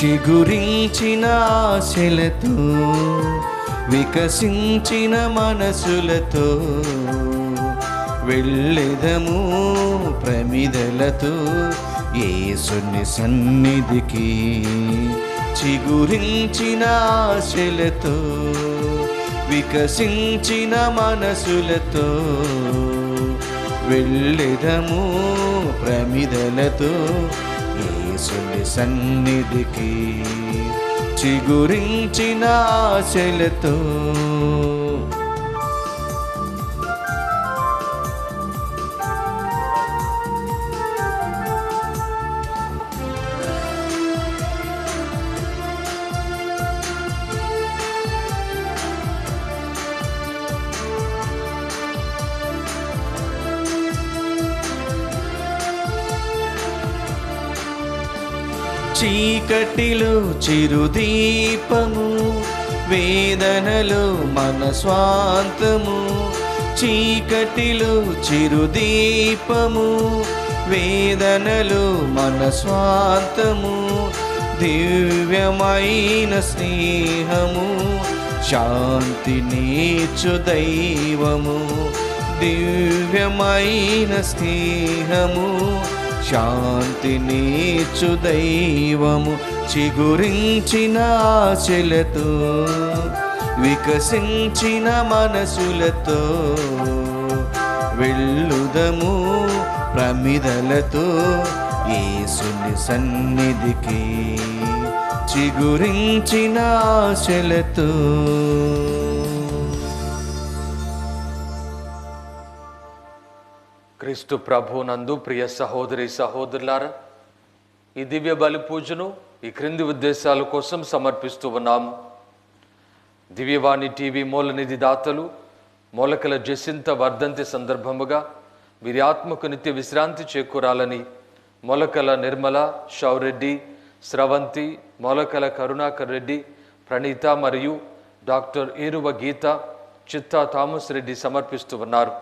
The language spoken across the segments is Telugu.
చిగురించిన ఆశలతో వికసించిన మనసులతో వెళ్ళెదము ప్రమిదలతో యేసుని సన్నిధికి. చిగురించిన ఆశలతో వికసించిన మనసులతో వెళ్ళెదము ప్రమిదలతో యేసుని సన్నిధికి. చిగురించిన ఆశలతో చీకటిలో చిరుదీపము, వేదనలో మన స్వాంతము. చీకటిలో చిరుదీపము, వేదనలో మన స్వాంతము. దివ్యమైన స్నేహము, శాంతినిచ్చు దైవము. దివ్యమైన స్నేహము, శాంతినిచ్చు దైవము. చిగురించిన ఆశలతో వికసించిన మనసులతో వెళ్ళుదము ప్రమిదలతో యేసుని సన్నిధికి. చిగురించిన ఆశలతో. క్రీస్తు ప్రభునందు ప్రియ సహోదరి సహోదరులారా, ఈ దివ్య బలి పూజను ఈ క్రింది ఉద్దేశాల కోసం సమర్పిస్తూ ఉన్నాము. దివ్యవాణి టీవీ మూలనిధి దాతలు మూలకల జసింత వర్ధంతి సందర్భముగా వీరి ఆత్మకు నిత్య విశ్రాంతి చేకూరాలని మూలకల నిర్మల, షౌరెడ్డి, స్రవంతి, మూలకల కరుణాకర్ రెడ్డి, ప్రణీత మరియు డాక్టర్ ఏరువ గీత, చిత్తా థామస్ రెడ్డి సమర్పిస్తూ ఉన్నారు.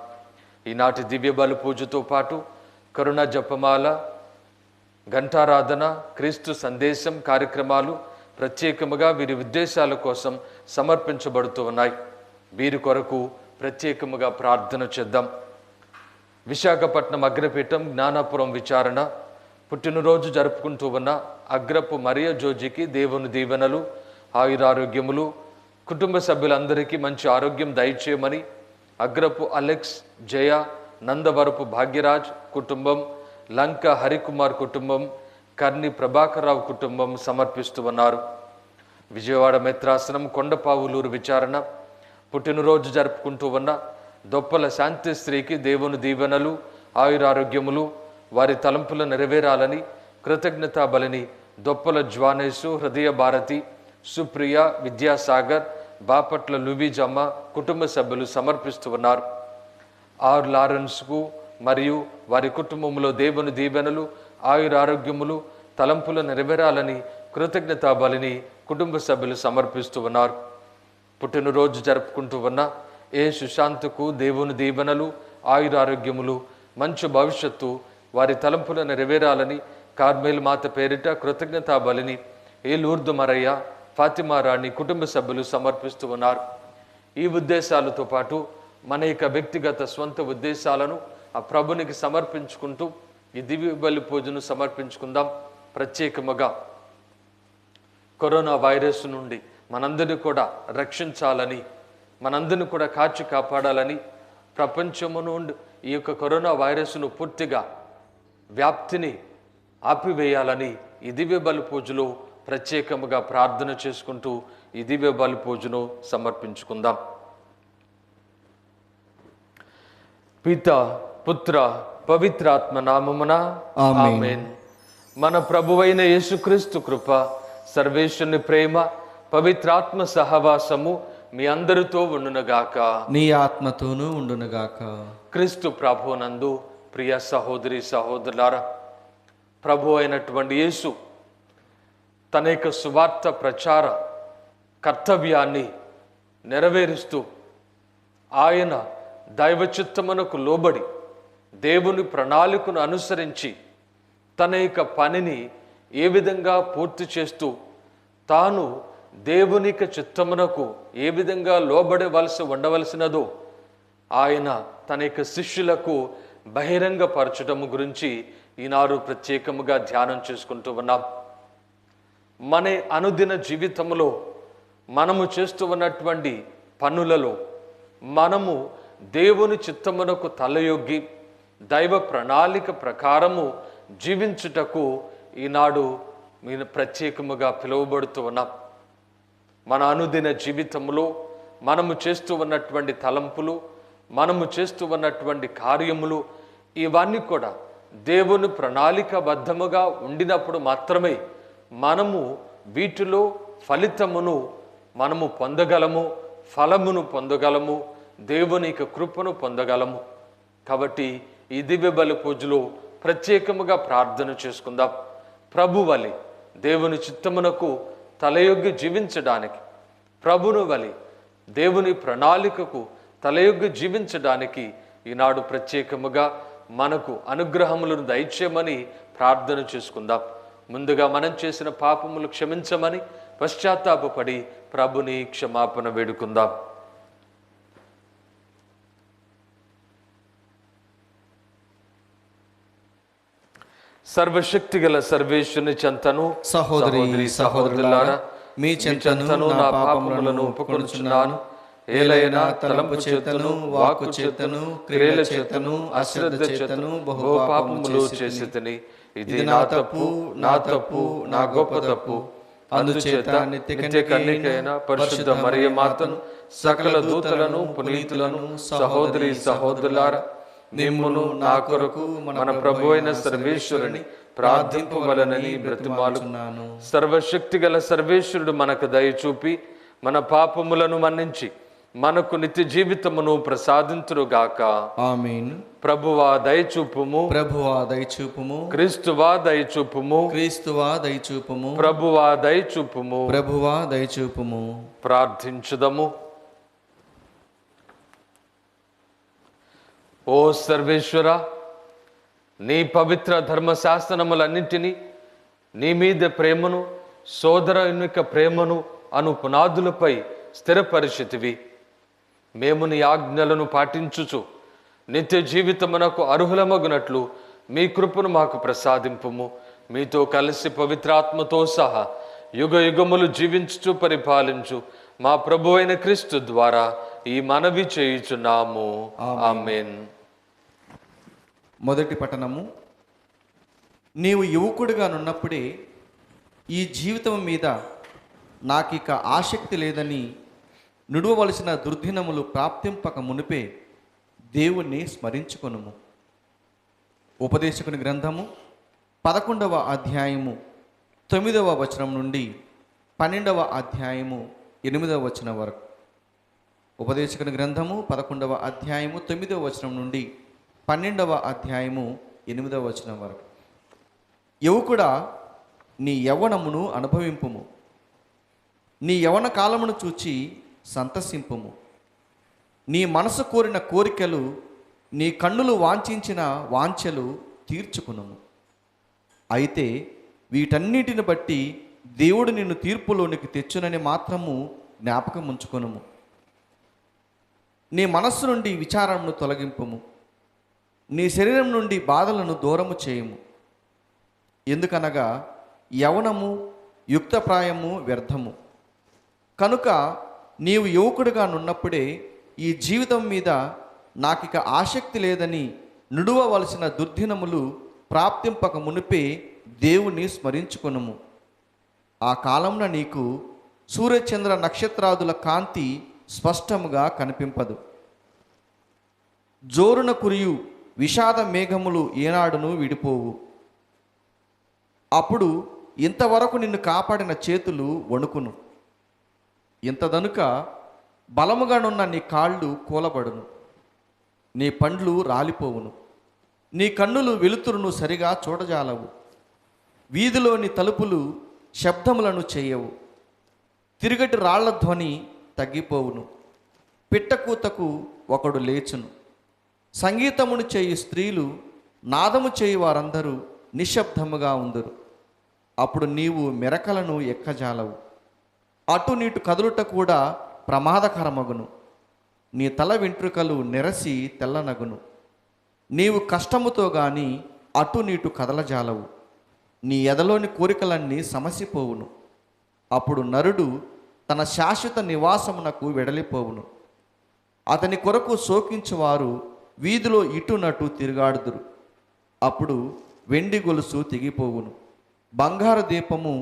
ఈనాటి దివ్య బలి పూజతో పాటు కరుణ జపమాల, ఘంటారాధన, క్రీస్తు సందేశం కార్యక్రమాలు ప్రత్యేకముగా వీరి ఉద్దేశాల కోసం సమర్పించబడుతూ ఉన్నాయి. వీరి కొరకు ప్రత్యేకముగా ప్రార్థన చేద్దాం. విశాఖపట్నం అగ్రపీఠం జ్ఞానాపురం విచారణ పుట్టినరోజు జరుపుకుంటూ ఉన్న అగ్రపు మరియ జోజికి దేవుని దీవెనలు, ఆయురారోగ్యములు, కుటుంబ సభ్యులందరికీ మంచి ఆరోగ్యం దయచేయమని అగ్రపు అలెక్స్, జయ, నందవరపు భాగ్యరాజ్ కుటుంబం, లంక హరికుమార్ కుటుంబం, కర్ని ప్రభాకర్రావు కుటుంబం సమర్పిస్తూ ఉన్నారు. విజయవాడ మెత్రాసనం కొండపావులూరు విచారణ పుట్టినరోజు జరుపుకుంటూ ఉన్న దొప్పల శాంతిశ్రీకి దేవుని దీవెనలు, ఆయురారోగ్యములు, వారి తలంపులు నెరవేరాలని కృతజ్ఞతా బలిని దొప్పల జ్వానేశు, హృదయ భారతి, సుప్రియ, విద్యాసాగర్, బాపట్ల లూబీజమ్మ కుటుంబ సభ్యులు సమర్పిస్తూ ఉన్నారు. ఆర్ లారెన్స్కు మరియు వారి కుటుంబంలో దేవుని దీవెనలు, ఆయురారోగ్యములు, తలంపులు నెరవేరాలని కృతజ్ఞతా బలిని కుటుంబ సభ్యులు సమర్పిస్తూ ఉన్నారు. పుట్టినరోజు జరుపుకుంటూ ఉన్న ఏ సుశాంత్కు దేవుని దీవెనలు, ఆయురారోగ్యములు, మంచి భవిష్యత్తు, వారి తలంపులు నెరవేరాలని కార్మేల్ మాత పేరిట కృతజ్ఞతా బలిని ఏ లూర్దు మరయ్య, ఫాతిమా రాణి కుటుంబ సభ్యులు సమర్పిస్తూ ఉన్నారు. ఈ ఉద్దేశాలతో పాటు మన యొక్క వ్యక్తిగత స్వంత ఉద్దేశాలను ఆ ప్రభునికి సమర్పించుకుంటూ ఈ దివ్య బలి పూజను సమర్పించుకుందాం. ప్రత్యేకముగా కరోనా వైరస్ నుండి మనందరినీ కూడా రక్షించాలని, మనందరినీ కూడా కాచి కాపాడాలని, ప్రపంచము నుండి ఈ యొక్క కరోనా వైరస్ను పూర్తిగా వ్యాప్తిని ఆపివేయాలని ఈ దివ్య బలి పూజలో ప్రత్యేకముగా ప్రార్థన చేసుకుంటూ ఈ దివ్య బలి పూజను సమర్పించుకుందాం. పిత, పుత్ర, పవిత్రాత్మ నామమున ఆమేన్. మన ప్రభువైన యేసుక్రీస్తు కృప, సర్వేశ్వరుని ప్రేమ, పవిత్రాత్మ సహవాసము మీ అందరితో ఉండునుగాక. నీ ఆత్మతోనూ ఉండునుగాక. క్రీస్తు ప్రభునందు ప్రియ సహోదరి సహోదరులారా, ప్రభు అయినటువంటి యేసు తన యొక్క సువార్త ప్రచార కర్తవ్యాన్ని నెరవేరుస్తూ ఆయన దైవ చిత్తమునకు లోబడి దేవుని ప్రణాళికను అనుసరించి తన యొక్క పనిని ఏ విధంగా పూర్తి చేస్తూ తాను దేవునికి చిత్తమునకు ఏ విధంగా లోబడవలసి ఉండవలసినదో ఆయన తన యొక్క శిష్యులకు బహిరంగపరచటము గురించి ఈనాడు ప్రత్యేకముగా ధ్యానం చేసుకుంటూ ఉన్నాం. మన అనుదిన జీవితంలో మనము చేస్తూ ఉన్నటువంటి పనులలో మనము దేవుని చిత్తమునకు తలయొగ్గి దైవ ప్రణాళిక ప్రకారము జీవించుటకు ఈనాడు మీరు ప్రత్యేకముగా పిలువబడుతూ ఉన్నాం. మన అనుదిన జీవితంలో మనము చేస్తూ ఉన్నటువంటి తలంపులు, మనము చేస్తూ ఉన్నటువంటి కార్యములు ఇవన్నీ కూడా దేవుని ప్రణాళికబద్ధముగా ఉండినప్పుడు మాత్రమే మనము వీటిలో ఫలితమును మనము పొందగలము, ఫలమును పొందగలము, దేవుని యొక్క కృపను పొందగలము. కాబట్టి ఈ దివ్య బలి పూజలో ప్రత్యేకముగా ప్రార్థన చేసుకుందాం. ప్రభు వలె దేవుని చిత్తమునకు తలయొగ్గి జీవించడానికి, ప్రభును వలె దేవుని ప్రణాళికకు తలయొగ్గి జీవించడానికి ఈనాడు ప్రత్యేకముగా మనకు అనుగ్రహములను దయచేయమని ప్రార్థన చేసుకుందాం. ముందుగా మనం చేసిన పాపములు క్షమించమని పశ్చాత్తాపపడి ప్రభుని క్షమాపణ వేడుకుందాం. సర్వశక్తిగల సర్వేశ్వరుని చెంతను సహోదరి సహోదరులారా, మీ చెంతను నా పాపములను ఒప్పుకొనుచున్నాను. ఏలైనా తలంపు చేతను, వాక్కు చేతను, క్రియల చేతను, అశ్రద్ధ చేతను బహు పాపములు చేసి తిని, ఇది నా తప్పు, నా తప్పు, నా గొప్ప తప్పు. అందుచేత నిత్య కన్యకైన పరిశుద్ధ మరియ మాతను, సకల దూతలను, పునీతులను, సహోదరి సహోదరులారా, మిమ్మును నా కొరకు మన ప్రభు అయిన సర్వేశ్వరుని ప్రార్థింపవలనని బ్రతిమాలుచున్నాను. సర్వశక్తిగల సర్వేశ్వరుడు మనకు దయ చూపి మన పాపములను మన్నించి మనకు నిత్య జీవితమును ప్రసాదింతురుగాక. ఆమేన్. ప్రభువా దయచూపుము, ప్రభువా దయచూపుము. క్రీస్తువా దయచూపుము, క్రీస్తువా దయచూపుము. ప్రభువా దయచూపుము, ప్రభువా దయచూపుము. ప్రార్థించుదము. ఓ సర్వేశ్వర, నీ పవిత్ర ధర్మశాస్త్రములన్నింటినీ, నీ మీద ప్రేమను, సోదరునిక ప్రేమను అను పునాదులపై స్థిరపరిచితివి. మేము నీ ఆజ్ఞలను పాటించుచు నిత్య జీవితమునకు అర్హులమగునట్లు మీ కృపను మాకు ప్రసాదింపుము. మీతో కలిసి పవిత్రాత్మతో సహా యుగ యుగములు జీవించుచు పరిపాలించు మా ప్రభు అయిన క్రీస్తు ద్వారా ఈ మనవి చేయుచున్నాము. ఆమేన్. మొదటి పఠనము. నీవు యువకుడిగా నున్నప్పుడే ఈ జీవితం మీద నాకిక ఆసక్తి లేదని నుడవవలసిన దుర్దినములు ప్రాప్తింపక మునిపే దేవుణ్ణి స్మరించుకొనుము. ఉపదేశకుని గ్రంథము 11వ అధ్యాయము 9వ వచనం నుండి 12వ అధ్యాయము 8వ వచనం వరకు. ఉపదేశకుని గ్రంథము 11వ అధ్యాయము 9వ వచనం నుండి 12వ అధ్యాయము 8వ వచనం వరకు. యువకుడా, నీ యవ్వనమును అనుభవింపుము, నీ యవ్వన కాలమును చూచి సంతసింపుము. నీ మనసు కోరిన కోరికలు, నీ కన్నులు వాంఛించిన వాంఛలు తీర్చుకునుము. అయితే వీటన్నిటిని బట్టి దేవుడు నిన్ను తీర్పులోనికి తెచ్చునని మాత్రము జ్ఞాపకం ఉంచుకొనుము. నీ మనస్సు నుండి విచారమును తొలగింపుము, నీ శరీరం నుండి బాధలను దూరము చేయుము. ఎందుకనగా యవ్వనము యుక్తప్రాయము వ్యర్థము. కనుక నీవు యువకుడిగా నున్నప్పుడే ఈ జీవితం మీద నాకిక ఆసక్తి లేదని నుడవవలసిన దుర్దినములు ప్రాప్తింపక మునిపే దేవుని స్మరించుకొనుము. ఆ కాలంలో నీకు సూర్యచంద్ర నక్షత్రాదుల కాంతి స్పష్టముగా కనిపింపదు. జోరున కురియు విషాద మేఘములు ఏనాడును విడిపోవు. అప్పుడు ఇంతవరకు నిన్ను కాపాడిన చేతులు వణుకును. ఇంతదనుక బలముగానున్న నీ కాళ్ళు కూలబడును, నీ పండ్లు రాలిపోవును, నీ కన్నులు వెలుతురును సరిగా చూడజాలవు. వీధిలోని తలుపులు శబ్దములను చేయవు. తిరుగటి రాళ్ల ధ్వని తగ్గిపోవును. పిట్టకూతకు ఒకడు లేచును. సంగీతమును చేయు స్త్రీలు, నాదము చేయు వారందరూ నిశ్శబ్దముగా ఉందురు. అప్పుడు నీవు మెరకలను ఎక్కజాలవు. అటు నీటు కదులుట కూడా ప్రమాదకరమగును. నీ తల వెంట్రుకలు నెరసి తెల్లనగును. నీవు కష్టముతో గాని అటు నీటు కదలజాలవు. నీ ఎదలోని కోరికలన్నీ సమసిపోవును. అప్పుడు నరుడు తన శాశ్వత నివాసమునకు వెడలిపోవును. అతని కొరకు శోకించువారు వీధిలో ఇటునటు తిరుగాడుదురు. అప్పుడు వెండి గొలుసు తెగిపోవును, బంగారు దీపము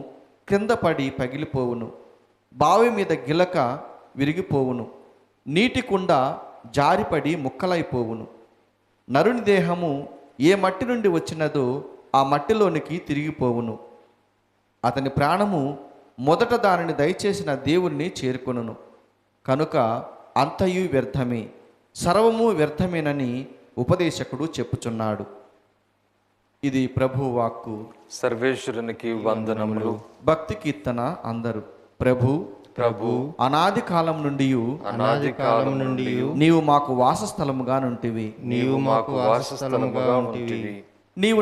క్రింద పడి పగిలిపోవును, బావి మీద గిలక విరిగిపోవును, నీటి కుండ జారిపడి ముక్కలైపోవును. నరుని దేహము ఏ మట్టి నుండి వచ్చినదో ఆ మట్టిలోనికి తిరిగిపోవును. అతని ప్రాణము మొదట దానిని దయచేసిన దేవుణ్ణి చేరుకొనును. కనుక అంతయు వ్యర్థమే, సర్వము వ్యర్థమేనని ఉపదేశకుడు చెప్పుచున్నాడు. ఇది ప్రభువు వాక్కు. సర్వేశ్వరునికి వందనములు. భక్తి కీర్తన అందరూ. ప్రభు ప్రభు అనాది కాలం నుండి నీవు మాకు వాసస్థలముగా నుంటివి. నీవు మాకు వాసస్థలముగా ఉంటివి. నీవు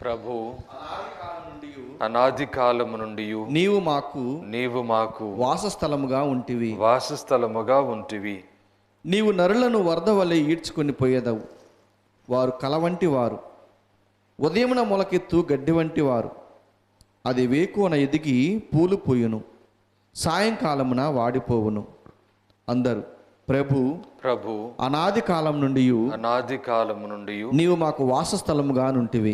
ప్రభు అనాది కాలము నుండి నీవు మాకు వాసస్థలముగా ఉంటివి. నీవు నరులను వరద వలె ఈడ్చుకొని పోయేదవు. వారు కలవంటి వారు, ఉదయమున మొలకెత్తు గడ్డి వంటి వారు. అది వేకువన ఎదిగి పూలు పూయును, సాయంకాలమున వాడిపోవును. అందరు ప్రభు అనాది కాలం నుండి నీవు మాకు వాసస్థలముగా నుంటివి.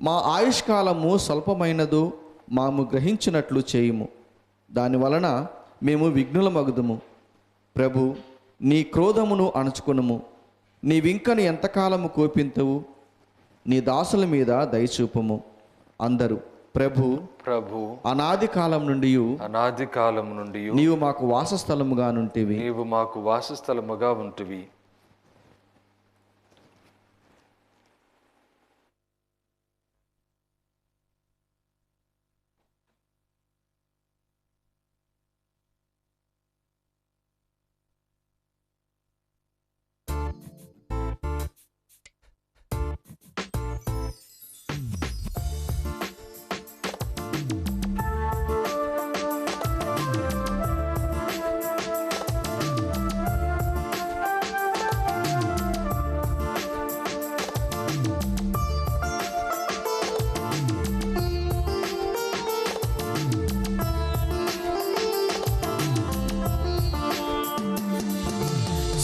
మా ఆయుష్కాలము స్వల్పమైనదో మాము గ్రహించినట్లు చేయుము. దాని వలన మేము విఘ్నులమగుదుము. ప్రభు నీ క్రోధమును అణచుకొనుము. నీవింకని ఎంతకాలము కోపింతువు? నీ దాసుల మీద దయచూపుము. అందరూ ప్రభు అనాది కాలం నుండి నీవు మాకు వాసస్థలముగా నుంటివి.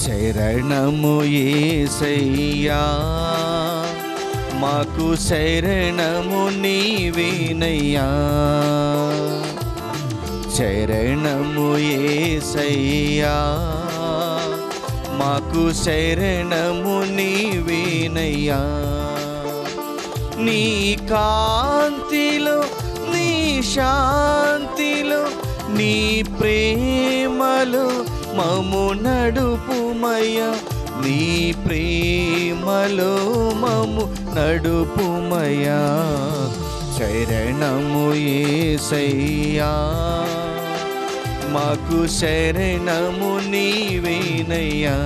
శరణము యేసయ్యా, మాకు శరణము నీవేనయ్యా. శరణము యేసయ్యా, మాకు శరణము నీవేనయ్యా. నీ కాంతిలో, నీ శాంతిలో, నీ ప్రేమలో మము నడుపుమయ్యా. నీ ప్రేమలో మము నడుపుమయ్యా. శరణము యేసయ్యా, మాకు శరణము నీవేనయ్యా.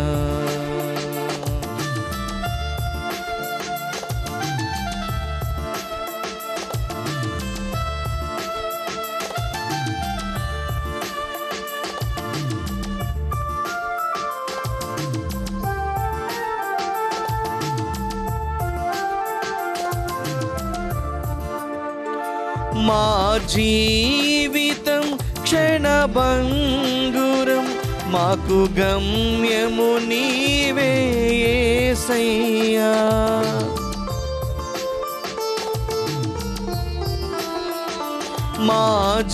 మా జీవితం క్షణభంగురం, మాకు గమ్యము నీవే యేసయ్యా. మా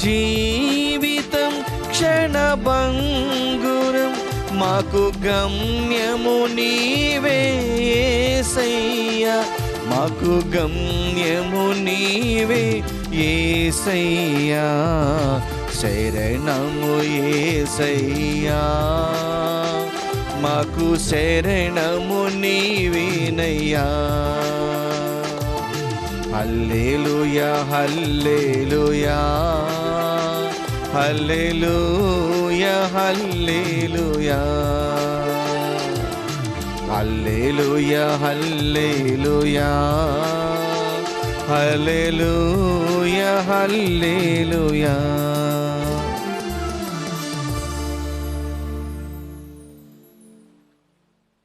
జీవితం క్షణభంగురం, మాకు గమ్యము నీవే యేసయ్యా. మాకు గమ్యము నీవే యేసయ్యా. శరణము యేసయ్యా, మాకు శరణము నీవేనయ్యా. హల్లెలూయా హల్లెలూయా హల్లెలూయా హల్లెలూయా హల్లెలూయా హల్లెలూయా హల్లెలూయా హల్లెలూయా.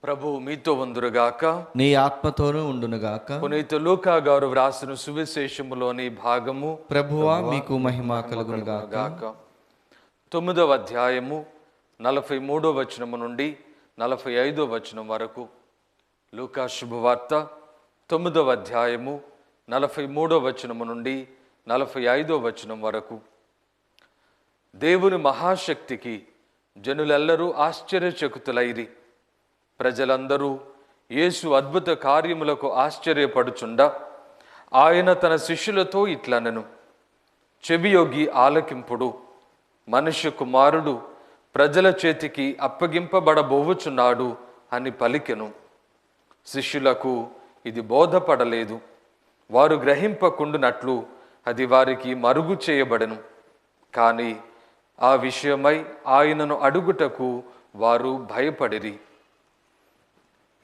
ప్రభు మీతో ఉందురుగాక, నీ ఆత్మతోనూ ఉండునుగాక. పునీత లూకా గారు వ్రాసిన సువిశేషములోని భాగము. ప్రభువా మీకు మహిమ కలుగునుగాక. 9వ అధ్యాయము 43వ వచనము నుండి 45వ వచనం వరకు. లూకా శుభవార్త 9వ అధ్యాయము 43వ వచనము నుండి 45వ వచనం వరకు. దేవుని మహాశక్తికి జనులెల్లరూ ఆశ్చర్యచకితులైరి. ప్రజలందరూ యేసు అద్భుత కార్యములకు ఆశ్చర్యపడుచుండా ఆయన తన శిష్యులతో ఇట్లనెను, చెవియొగ్గి ఆలకింపుడు. మనుష్య కుమారుడు ప్రజల చేతికి అప్పగింపబడబోవుచున్నాడు అని పలికెను. శిష్యులకు ఇది బోధపడలేదు. వారు గ్రహింపకుండునట్లు అది వారికి మరుగు చేయబడెను. కానీ ఆ విషయమై ఆయనను అడుగుటకు వారు భయపడిరి.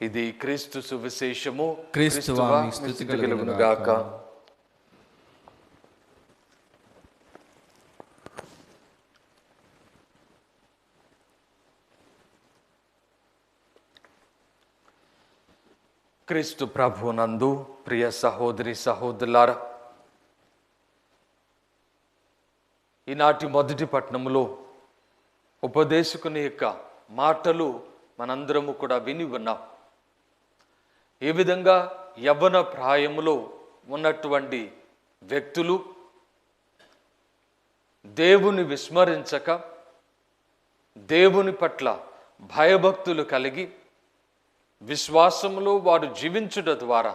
ఇది క్రీస్తు సువిశేషము. క్రీస్తువా మీకు స్తుతి కలుగునుగాక. క్రీస్తు ప్రభునందు ప్రియ సహోదరి సహోదరులారా, ఈనాటి మొదటి పట్టణంలో ఉపదేశకుని యొక్క మాటలు మనందరము కూడా విని ఉన్నాం. ఏ విధంగా యవ్వన ప్రాయములో ఉన్నటువంటి వ్యక్తులు దేవుని విస్మరించక, దేవుని పట్ల భయభక్తులు కలిగి విశ్వాసములో వారు జీవించుట ద్వారా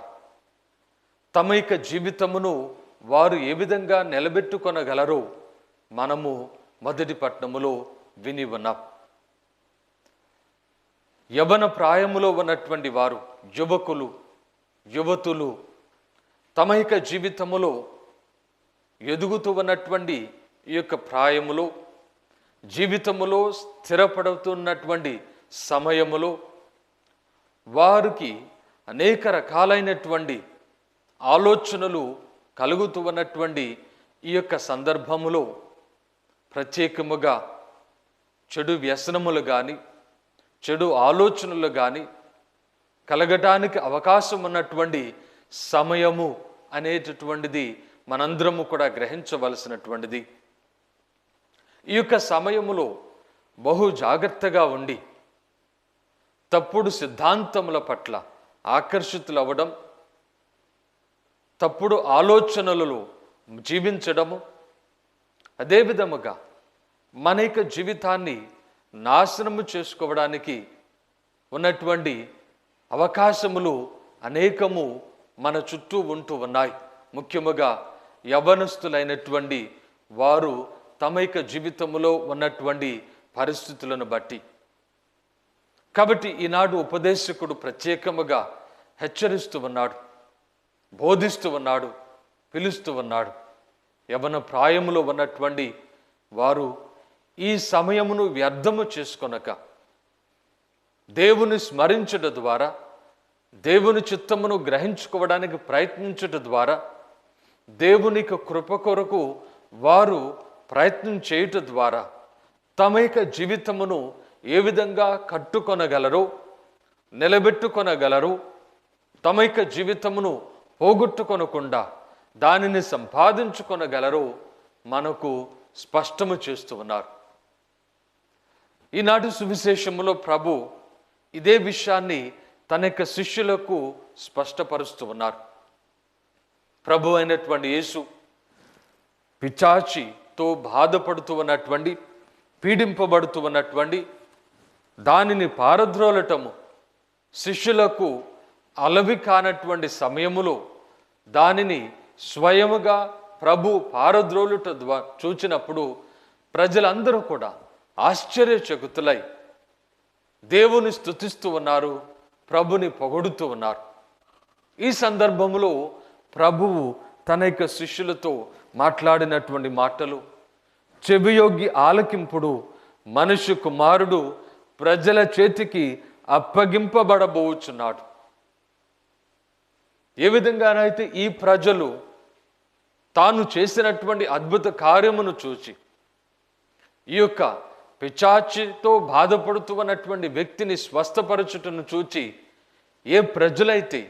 తమ యొక్క జీవితమును వారు ఏ విధంగా నిలబెట్టుకొనగలరో మనము మొదటి పట్టణములో విని ఉన్నాం. యవ్వన ప్రాయములో ఉన్నటువంటి వారు, యువకులు, యువతులు తమ యొక్క జీవితములో ఎదుగుతూ ఉన్నటువంటి ఈ యొక్క ప్రాయములో, జీవితములో స్థిరపడుతున్నటువంటి సమయములో వారికి అనేక రకాలైనటువంటి ఆలోచనలు కలుగుతూ ఉన్నటువంటి ఈ యొక్క సందర్భములో ప్రత్యేకముగా చెడు వ్యసనములు కానీ, చెడు ఆలోచనలు కానీ కలగటానికి అవకాశం ఉన్నటువంటి సమయము అనేటటువంటిది మనందరము కూడా గ్రహించవలసినటువంటిది. ఈ యొక్క సమయములో బహు జాగ్రత్తగా ఉండి తప్పుడు సిద్ధాంతముల పట్ల ఆకర్షితులవ్వడం, తప్పుడు ఆలోచనలలో జీవించడము, అదేవిధముగా మన యొక్క జీవితాన్ని నాశనము చేసుకోవడానికి ఉన్నటువంటి అవకాశములు అనేకము మన చుట్టూ ఉంటూ ఉన్నాయి. ముఖ్యముగా యవ్వనస్తులైనటువంటి వారు తమ యొక్క జీవితములో ఉన్నటువంటి పరిస్థితులను బట్టి. కాబట్టి ఈనాడు ఉపదేశకుడు ప్రత్యేకముగా హెచ్చరిస్తూ ఉన్నాడు, బోధిస్తూ ఉన్నాడు, పిలుస్తూ ఉన్నాడు. యవ్వన ప్రాయములో ఉన్నటువంటి వారు ఈ సమయమును వ్యర్థము చేసుకొనక దేవుని స్మరించుట ద్వారా, దేవుని చిత్తమును గ్రహించుకోవడానికి ప్రయత్నించుట ద్వారా, దేవుని కృప కొరకు వారు ప్రయత్నం చేయుట ద్వారా తమ యొక్క జీవితమును ఏ విధంగా కట్టుకొనగలరో, నిలబెట్టుకొనగలరో, తమ యొక్క జీవితమును పోగొట్టుకొనకుండా దానిని సంపాదించుకొనగలరో మనకు స్పష్టము చేస్తూ ఉన్నారు. ఈనాటి సువిశేషములో ప్రభు ఇదే విషయాన్ని తన యొక్క శిష్యులకు స్పష్టపరుస్తూ ఉన్నారు. ప్రభు అయినటువంటి యేసు పిచాచితో బాధపడుతూ ఉన్నటువంటి, పీడింపబడుతూ ఉన్నటువంటి దానిని పారద్రోలటము శిష్యులకు అలవి కానటువంటి సమయములో దానిని స్వయముగా ప్రభు పారద్రోలుట చూచినప్పుడు ప్రజలందరూ కూడా ఆశ్చర్యచకితులై దేవుని స్తుతిస్తూ ఉన్నారు, ప్రభుని పొగడుతూ ఉన్నారు. ఈ సందర్భంలో ప్రభువు తన యొక్క శిష్యులతో మాట్లాడినటువంటి మాటలు, చెవియొగ్గి ఆలకింపుడు, మనుష్య కుమారుడు ప్రజల చేతికి అప్పగింపబడబోచున్నాడు. ఏ విధంగానైతే ఈ ప్రజలు తాను చేసినటువంటి అద్భుత కార్యమును చూచి, ఈ యొక్క పిశాచితో బాధపడుతూ ఉన్నటువంటి వ్యక్తిని స్వస్థపరచుటను చూచి ఏ ప్రజలైతే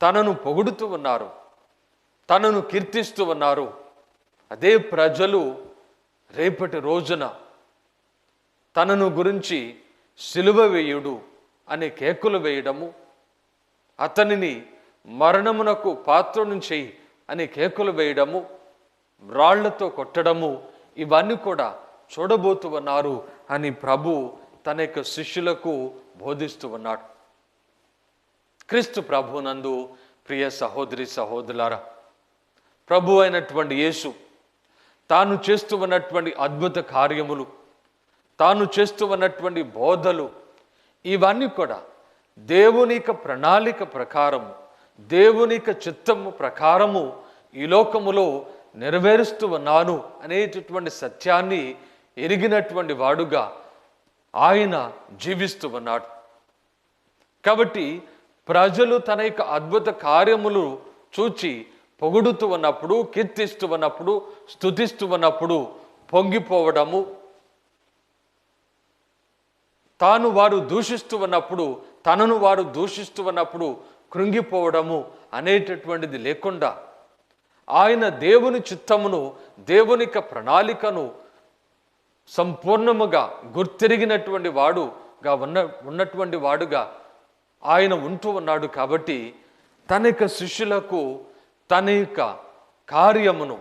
తనను పొగుడుతూ ఉన్నారు, తనను కీర్తిస్తూ ఉన్నారు, అదే ప్రజలు రేపటి రోజున తనను గురించి సిలువ వేయుడు అనే కేకులు వేయడము, అతనిని మరణమునకు పాత్రుని చేయి అనే కేకులు వేయడము, రాళ్లతో కొట్టడము, ఇవన్నీ కూడా చూడబోతూ ఉన్నారు అని ప్రభు తన యొక్క శిష్యులకు బోధిస్తూ ఉన్నాడు. క్రీస్తు ప్రభునందు ప్రియ సహోదరి సహోదరులారా, ప్రభు అయినటువంటి యేసు తాను చేస్తూ ఉన్నటువంటి అద్భుత కార్యములు, తాను చేస్తూ ఉన్నటువంటి బోధలు, ఇవన్నీ కూడా దేవుని యొక్క ప్రణాళిక ప్రకారము, దేవుని యొక్క చిత్తము ప్రకారము ఈ లోకములో నెరవేరుస్తూ ఉన్నాను అనేటటువంటి సత్యాన్ని ఎరిగినటువంటి వాడుగా ఆయన జీవిస్తూ ఉన్నాడు. కాబట్టి ప్రజలు తన యొక్క అద్భుత కార్యములు చూచి పొగుడుతూ ఉన్నప్పుడు, కీర్తిస్తూ ఉన్నప్పుడు, స్తుతిస్తూ ఉన్నప్పుడు పొంగిపోవడము, తాను వారు దూషిస్తూ ఉన్నప్పుడు, తనను వారు దూషిస్తూ ఉన్నప్పుడు కృంగిపోవడము అనేటటువంటిది లేకుండా ఆయన దేవుని చిత్తమును, దేవుని యొక్క ప్రణాళికను సంపూర్ణముగా గుర్తిరిగినటువంటి వాడుగా ఉన్నటువంటి వాడుగా ఆయన ఉంటూ ఉన్నాడు. కాబట్టి తన యొక్క శిష్యులకు తన యొక్క కార్యమును,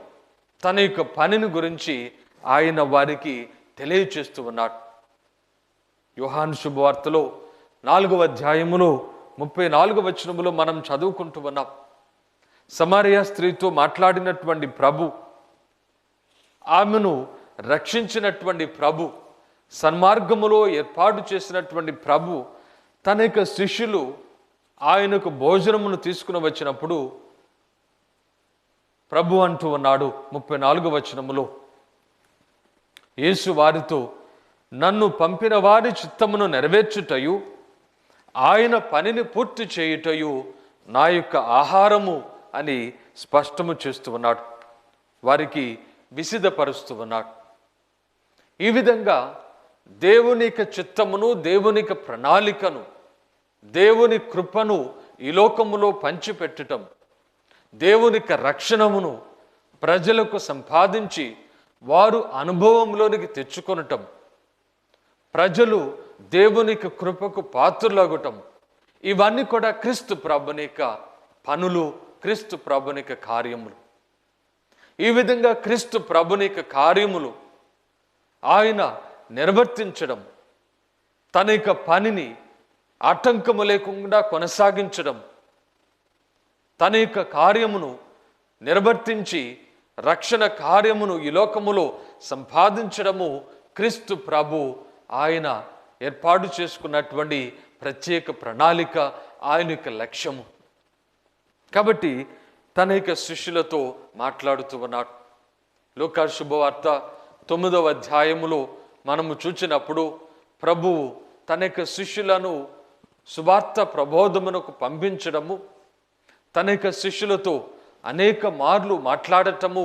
తన యొక్క పనిని గురించి ఆయన వారికి తెలియచేస్తూ ఉన్నాడు. యోహాను శుభవార్తలో 4వ అధ్యాయములో 34వ వచనములో మనం చదువుకుంటూ ఉన్నాం. సమరయ స్త్రీతో మాట్లాడినటువంటి ప్రభు, ఆమెను రక్షించినటువంటి ప్రభు, సన్మార్గములో ఏర్పాటు చేసినటువంటి ప్రభు తన యొక్క శిష్యులు ఆయనకు భోజనమును తీసుకుని వచ్చినప్పుడు ప్రభు అంటూ ఉన్నాడు 34వ వచనములో, యేసు వారితో, నన్ను పంపిన వారి చిత్తమును నెరవేర్చుటయు ఆయన పనిని పూర్తి చేయుటయు నా యొక్క ఆహారము అని స్పష్టము చేస్తూ ఉన్నాడు, వారికి విసిదపరుస్తూ ఉన్నాడు. ఈ విధంగా దేవుని యొక్క చిత్తమును, దేవుని యొక్క ప్రణాళికను, దేవుని కృపను ఈ లోకములో పంచిపెట్టటం, దేవుని యొక్క రక్షణమును ప్రజలకు సంపాదించి వారు అనుభవంలోనికి తెచ్చుకొనటం, ప్రజలు దేవుని యొక్క కృపకు పాత్రులగటం, ఇవన్నీ కూడా క్రీస్తు ప్రభుని యొక్క పనులు, క్రీస్తు ప్రభుని యొక్క కార్యములు. ఈ విధంగా క్రీస్తు ప్రభుని యొక్క కార్యములు ఆయన నిర్వర్తించడం, తన యొక్క పనిని ఆటంకము లేకుండా కొనసాగించడం, తన యొక్క కార్యమును నిర్వర్తించి రక్షణ కార్యమును ఈ లోకములో సంపాదించడము క్రీస్తు ప్రభు ఆయన ఏర్పాటు చేసుకున్నటువంటి ప్రత్యేక ప్రణాళిక, ఆయన యొక్క లక్ష్యము. కాబట్టి తన యొక్క శిష్యులతో మాట్లాడుతూ ఉన్నాడు. లూకా శుభవార్త 9వ అధ్యాయములో మనము చూచినప్పుడు ప్రభువు తన యొక్క శిష్యులను సువార్త ప్రబోధమునకు పంపించడము, తన యొక్క శిష్యులతో అనేక మార్లు మాట్లాడటము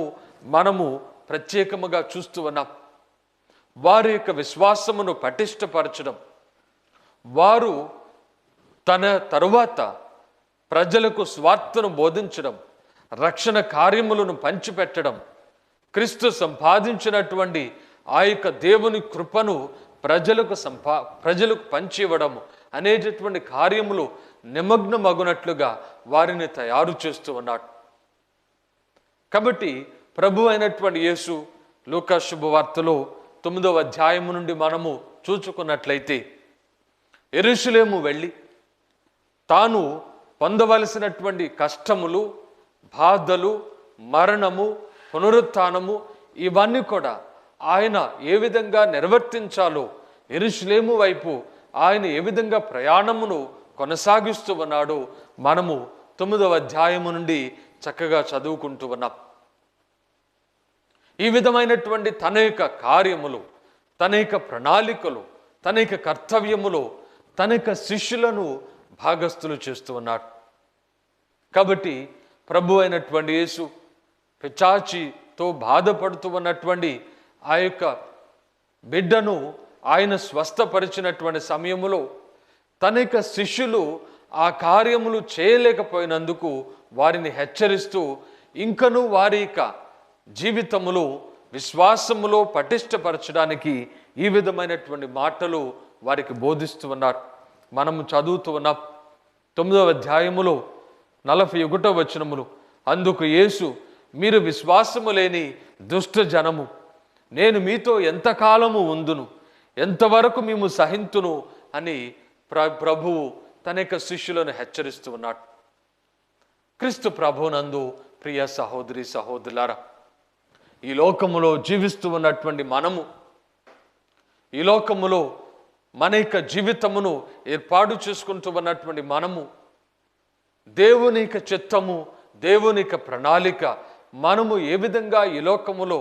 మనము ప్రత్యేకముగా చూస్తూ ఉన్నాం. వారి యొక్క విశ్వాసమును పటిష్టపరచడం, వారు తన తరువాత ప్రజలకు స్వార్థను బోధించడం, రక్షణ కార్యములను పంచిపెట్టడం, క్రీస్తు సంపాదించినటువంటి ఆ యొక్క దేవుని కృపను ప్రజలకు పంచి ఇవ్వడము అనేటటువంటి కార్యములు నిమగ్నమగునట్లుగా వారిని తయారు చేస్తూ ఉన్నాడు. కాబట్టి ప్రభు అయినటువంటి యేసు లూకా శుభవార్తలో 9వ అధ్యాయము నుండి మనము చూచుకున్నట్లయితే యెరూషలేము వెళ్ళి తాను పొందవలసినటువంటి కష్టములు, బాధలు, మరణము, పునరుత్థానము, ఇవన్నీ కూడా ఆయన ఏ విధంగా నిర్వర్తించాలో, యెరూషలేము వైపు ఆయన ఏ విధంగా ప్రయాణమును కొనసాగిస్తూ ఉన్నాడో మనము 9వ అధ్యాయము నుండి చక్కగా చదువుకుంటూ ఉన్నాం. ఈ విధమైనటువంటి తన యొక్క కార్యములు, తన యొక్క ప్రణాళికలు, తన యొక్క కర్తవ్యములు, తన యొక్క శిష్యులను భాగస్థులు చేస్తూ ఉన్నాడు. కాబట్టి ప్రభు అయినటువంటి యేసు పిశాచితో బాధపడుతూ ఉన్నటువంటి ఆ యొక్క బిడ్డను ఆయన స్వస్థపరిచినటువంటి సమయములో తన యొక్క శిష్యులు ఆ కార్యములు చేయలేకపోయినందుకు వారిని హెచ్చరిస్తూ ఇంకను వారి యొక్క జీవితములో విశ్వాసములో పటిష్టపరచడానికి ఈ విధమైనటువంటి మాటలు వారికి బోధిస్తూ ఉన్నారు. మనము చదువుతూ ఉన్నాం 9వ అధ్యాయములో 41వ వచనములు, అందుకు యేసు, మీరు విశ్వాసము లేని దుష్ట జనము, నేను మీతో ఎంతకాలము ఉందును, ఎంతవరకు మేము సహింతును అని ప్రభువు తన యొక్క శిష్యులను హెచ్చరిస్తూ ఉన్నాడు. క్రీస్తు ప్రభువునందు ప్రియ సహోదరి సహోదరులారా, ఈ లోకములో జీవిస్తూ ఉన్నటువంటి మనము, ఈ లోకములో మన యొక్క జీవితమును ఏర్పాటు చేసుకుంటూ ఉన్నటువంటి మనము, దేవుని యొక్క చిత్తము, దేవుని యొక్క ప్రణాళిక, మనము ఏ విధంగా ఈ లోకములో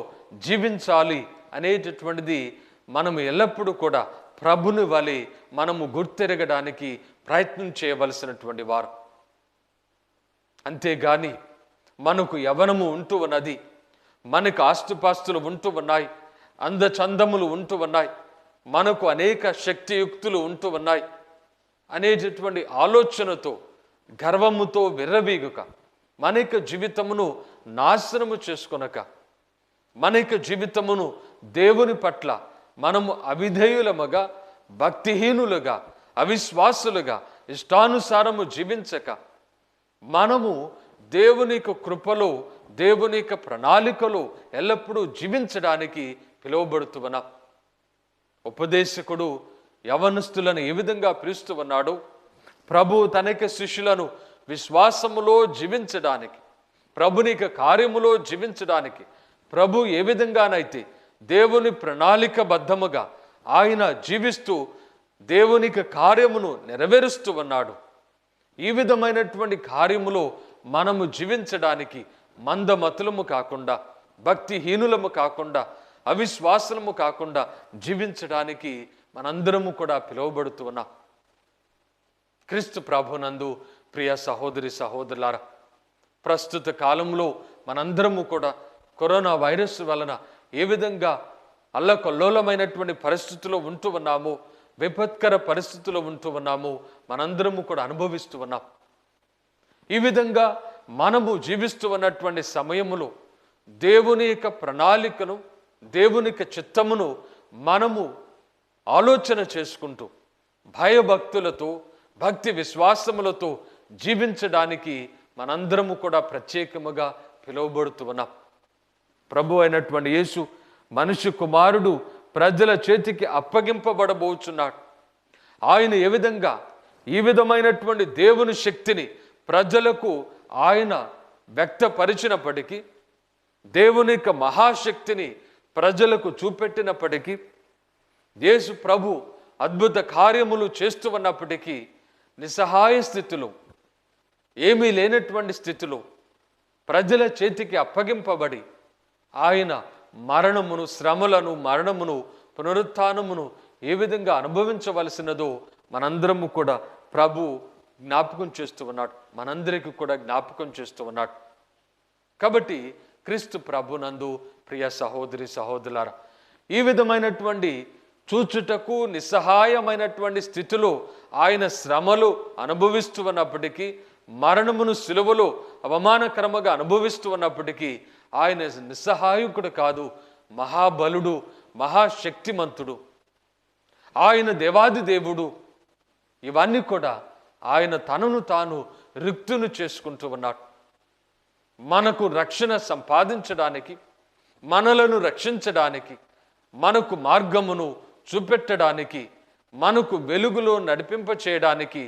జీవించాలి అనేటటువంటిది మనము ఎల్లప్పుడూ కూడా ప్రభుని వలె మనము గుర్తెరగడానికి ప్రయత్నం చేయవలసినటువంటి వారు. అంతేగాని మనకు యవ్వనము ఉంటూ ఉన్నది, మనకు ఆస్తిపాస్తులు ఉంటూ ఉన్నాయి, అందచందములు ఉంటూ ఉన్నాయి, మనకు అనేక శక్తియుక్తులు ఉంటూ ఉన్నాయి అనేటటువంటి ఆలోచనతో గర్వముతో విర్రవీగుక, మన యొక్క జీవితమును నాశనము చేసుకొనక, మన యొక్క జీవితమును దేవుని పట్ల మనము అవిధేయులముగా, భక్తిహీనులుగా, అవిశ్వాసులుగా, ఇష్టానుసారము జీవించక, మనము దేవుని యొక్క కృపలో, దేవుని యొక్క ప్రణాళికలో ఎల్లప్పుడూ జీవించడానికి పిలువబడుతూ ఉన్నాం. ఉపదేశకుడు యవనస్తులను ఏ విధంగా పిలుస్తూ ఉన్నాడో, ప్రభు తన యొక్క శిష్యులను విశ్వాసములో జీవించడానికి, ప్రభుని యొక్క కార్యములో జీవించడానికి, ప్రభు ఏ విధంగానైతే దేవుని ప్రణాళికబద్ధముగా ఆయన జీవిస్తూ దేవుని యొక్క కార్యమును నెరవేరుస్తూ ఉన్నాడు, ఈ విధమైనటువంటి కార్యములో మనము జీవించడానికి మందమతులము కాకుండా, భక్తిహీనులము కాకుండా, అవిశ్వాసము కాకుండా జీవించడానికి మనందరము కూడా పిలువబడుతూ ఉన్నాం. క్రీస్తు ప్రభునందు ప్రియ సహోదరి సహోదరులారా, ప్రస్తుత కాలంలో మనందరము కూడా కరోనా వైరస్ వలన ఏ విధంగా అల్లకల్లోలమైనటువంటి పరిస్థితుల్లో ఉంటూ ఉన్నామో, విపత్కర పరిస్థితుల్లో ఉంటూ ఉన్నామో మనందరము కూడా అనుభవిస్తూ ఉన్నాం. ఈ విధంగా మనము జీవిస్తూ ఉన్నటువంటి సమయములో దేవుని యొక్క ప్రణాళికను, దేవుని యొక్క చిత్తమును మనము ఆలోచన చేసుకుంటూ భయభక్తులతో, భక్తి విశ్వాసములతో జీవించడానికి మనందరము కూడా ప్రత్యేకముగా పిలువబడుతూ ఉన్నాం. ప్రభు అయినటువంటి యేసు మనుష్య కుమారుడు ప్రజల చేతికి అప్పగింపబడబోచున్నాడు. ఆయన ఏ విధంగా ఈ విధమైనటువంటి దేవుని శక్తిని ప్రజలకు ఆయన వ్యక్తపరిచినప్పటికీ, దేవుని యొక్క మహాశక్తిని ప్రజలకు చూపెట్టినప్పటికీ, యేసు ప్రభు అద్భుత కార్యములు చేస్తూ ఉన్నప్పటికీ నిస్సహాయ స్థితిలో, ఏమీ లేనటువంటి స్థితిలో ప్రజల చేతికి అప్పగింపబడి ఆయన మరణమును, శ్రమలను, మరణమును, పునరుత్థానమును ఏ విధంగా అనుభవించవలసినదో మనందరము కూడా ప్రభు జ్ఞాపకం చేస్తూ ఉన్నాడు, మనందరికీ కూడా జ్ఞాపకం చేస్తూ ఉన్నాడు. కాబట్టి క్రీస్తు ప్రభునందు ప్రియ సహోదరి సహోదరులారా, ఈ విధమైనటువంటి చూచుటకు నిస్సహాయమైనటువంటి స్థితిలో ఆయన శ్రమలు అనుభవిస్తూ ఉన్నప్పటికీ, మరణమును సిలువలో అవమానకరముగా అనుభవిస్తూ ఉన్నప్పటికీ ఆయన నిస్సహాయకుడు కాదు, మహాబలుడు, మహాశక్తిమంతుడు, ఆయన దేవాది దేవుడు. ఇవన్నీ కూడా ఆయన తనను తాను రిక్తును చేసుకుంటూ ఉన్నాడు. మనకు రక్షణ సంపాదించడానికి, మనలను రక్షించడానికి, మనకు మార్గమును చూపెట్టడానికి, మనకు వెలుగులో నడిపింప చేయడానికి,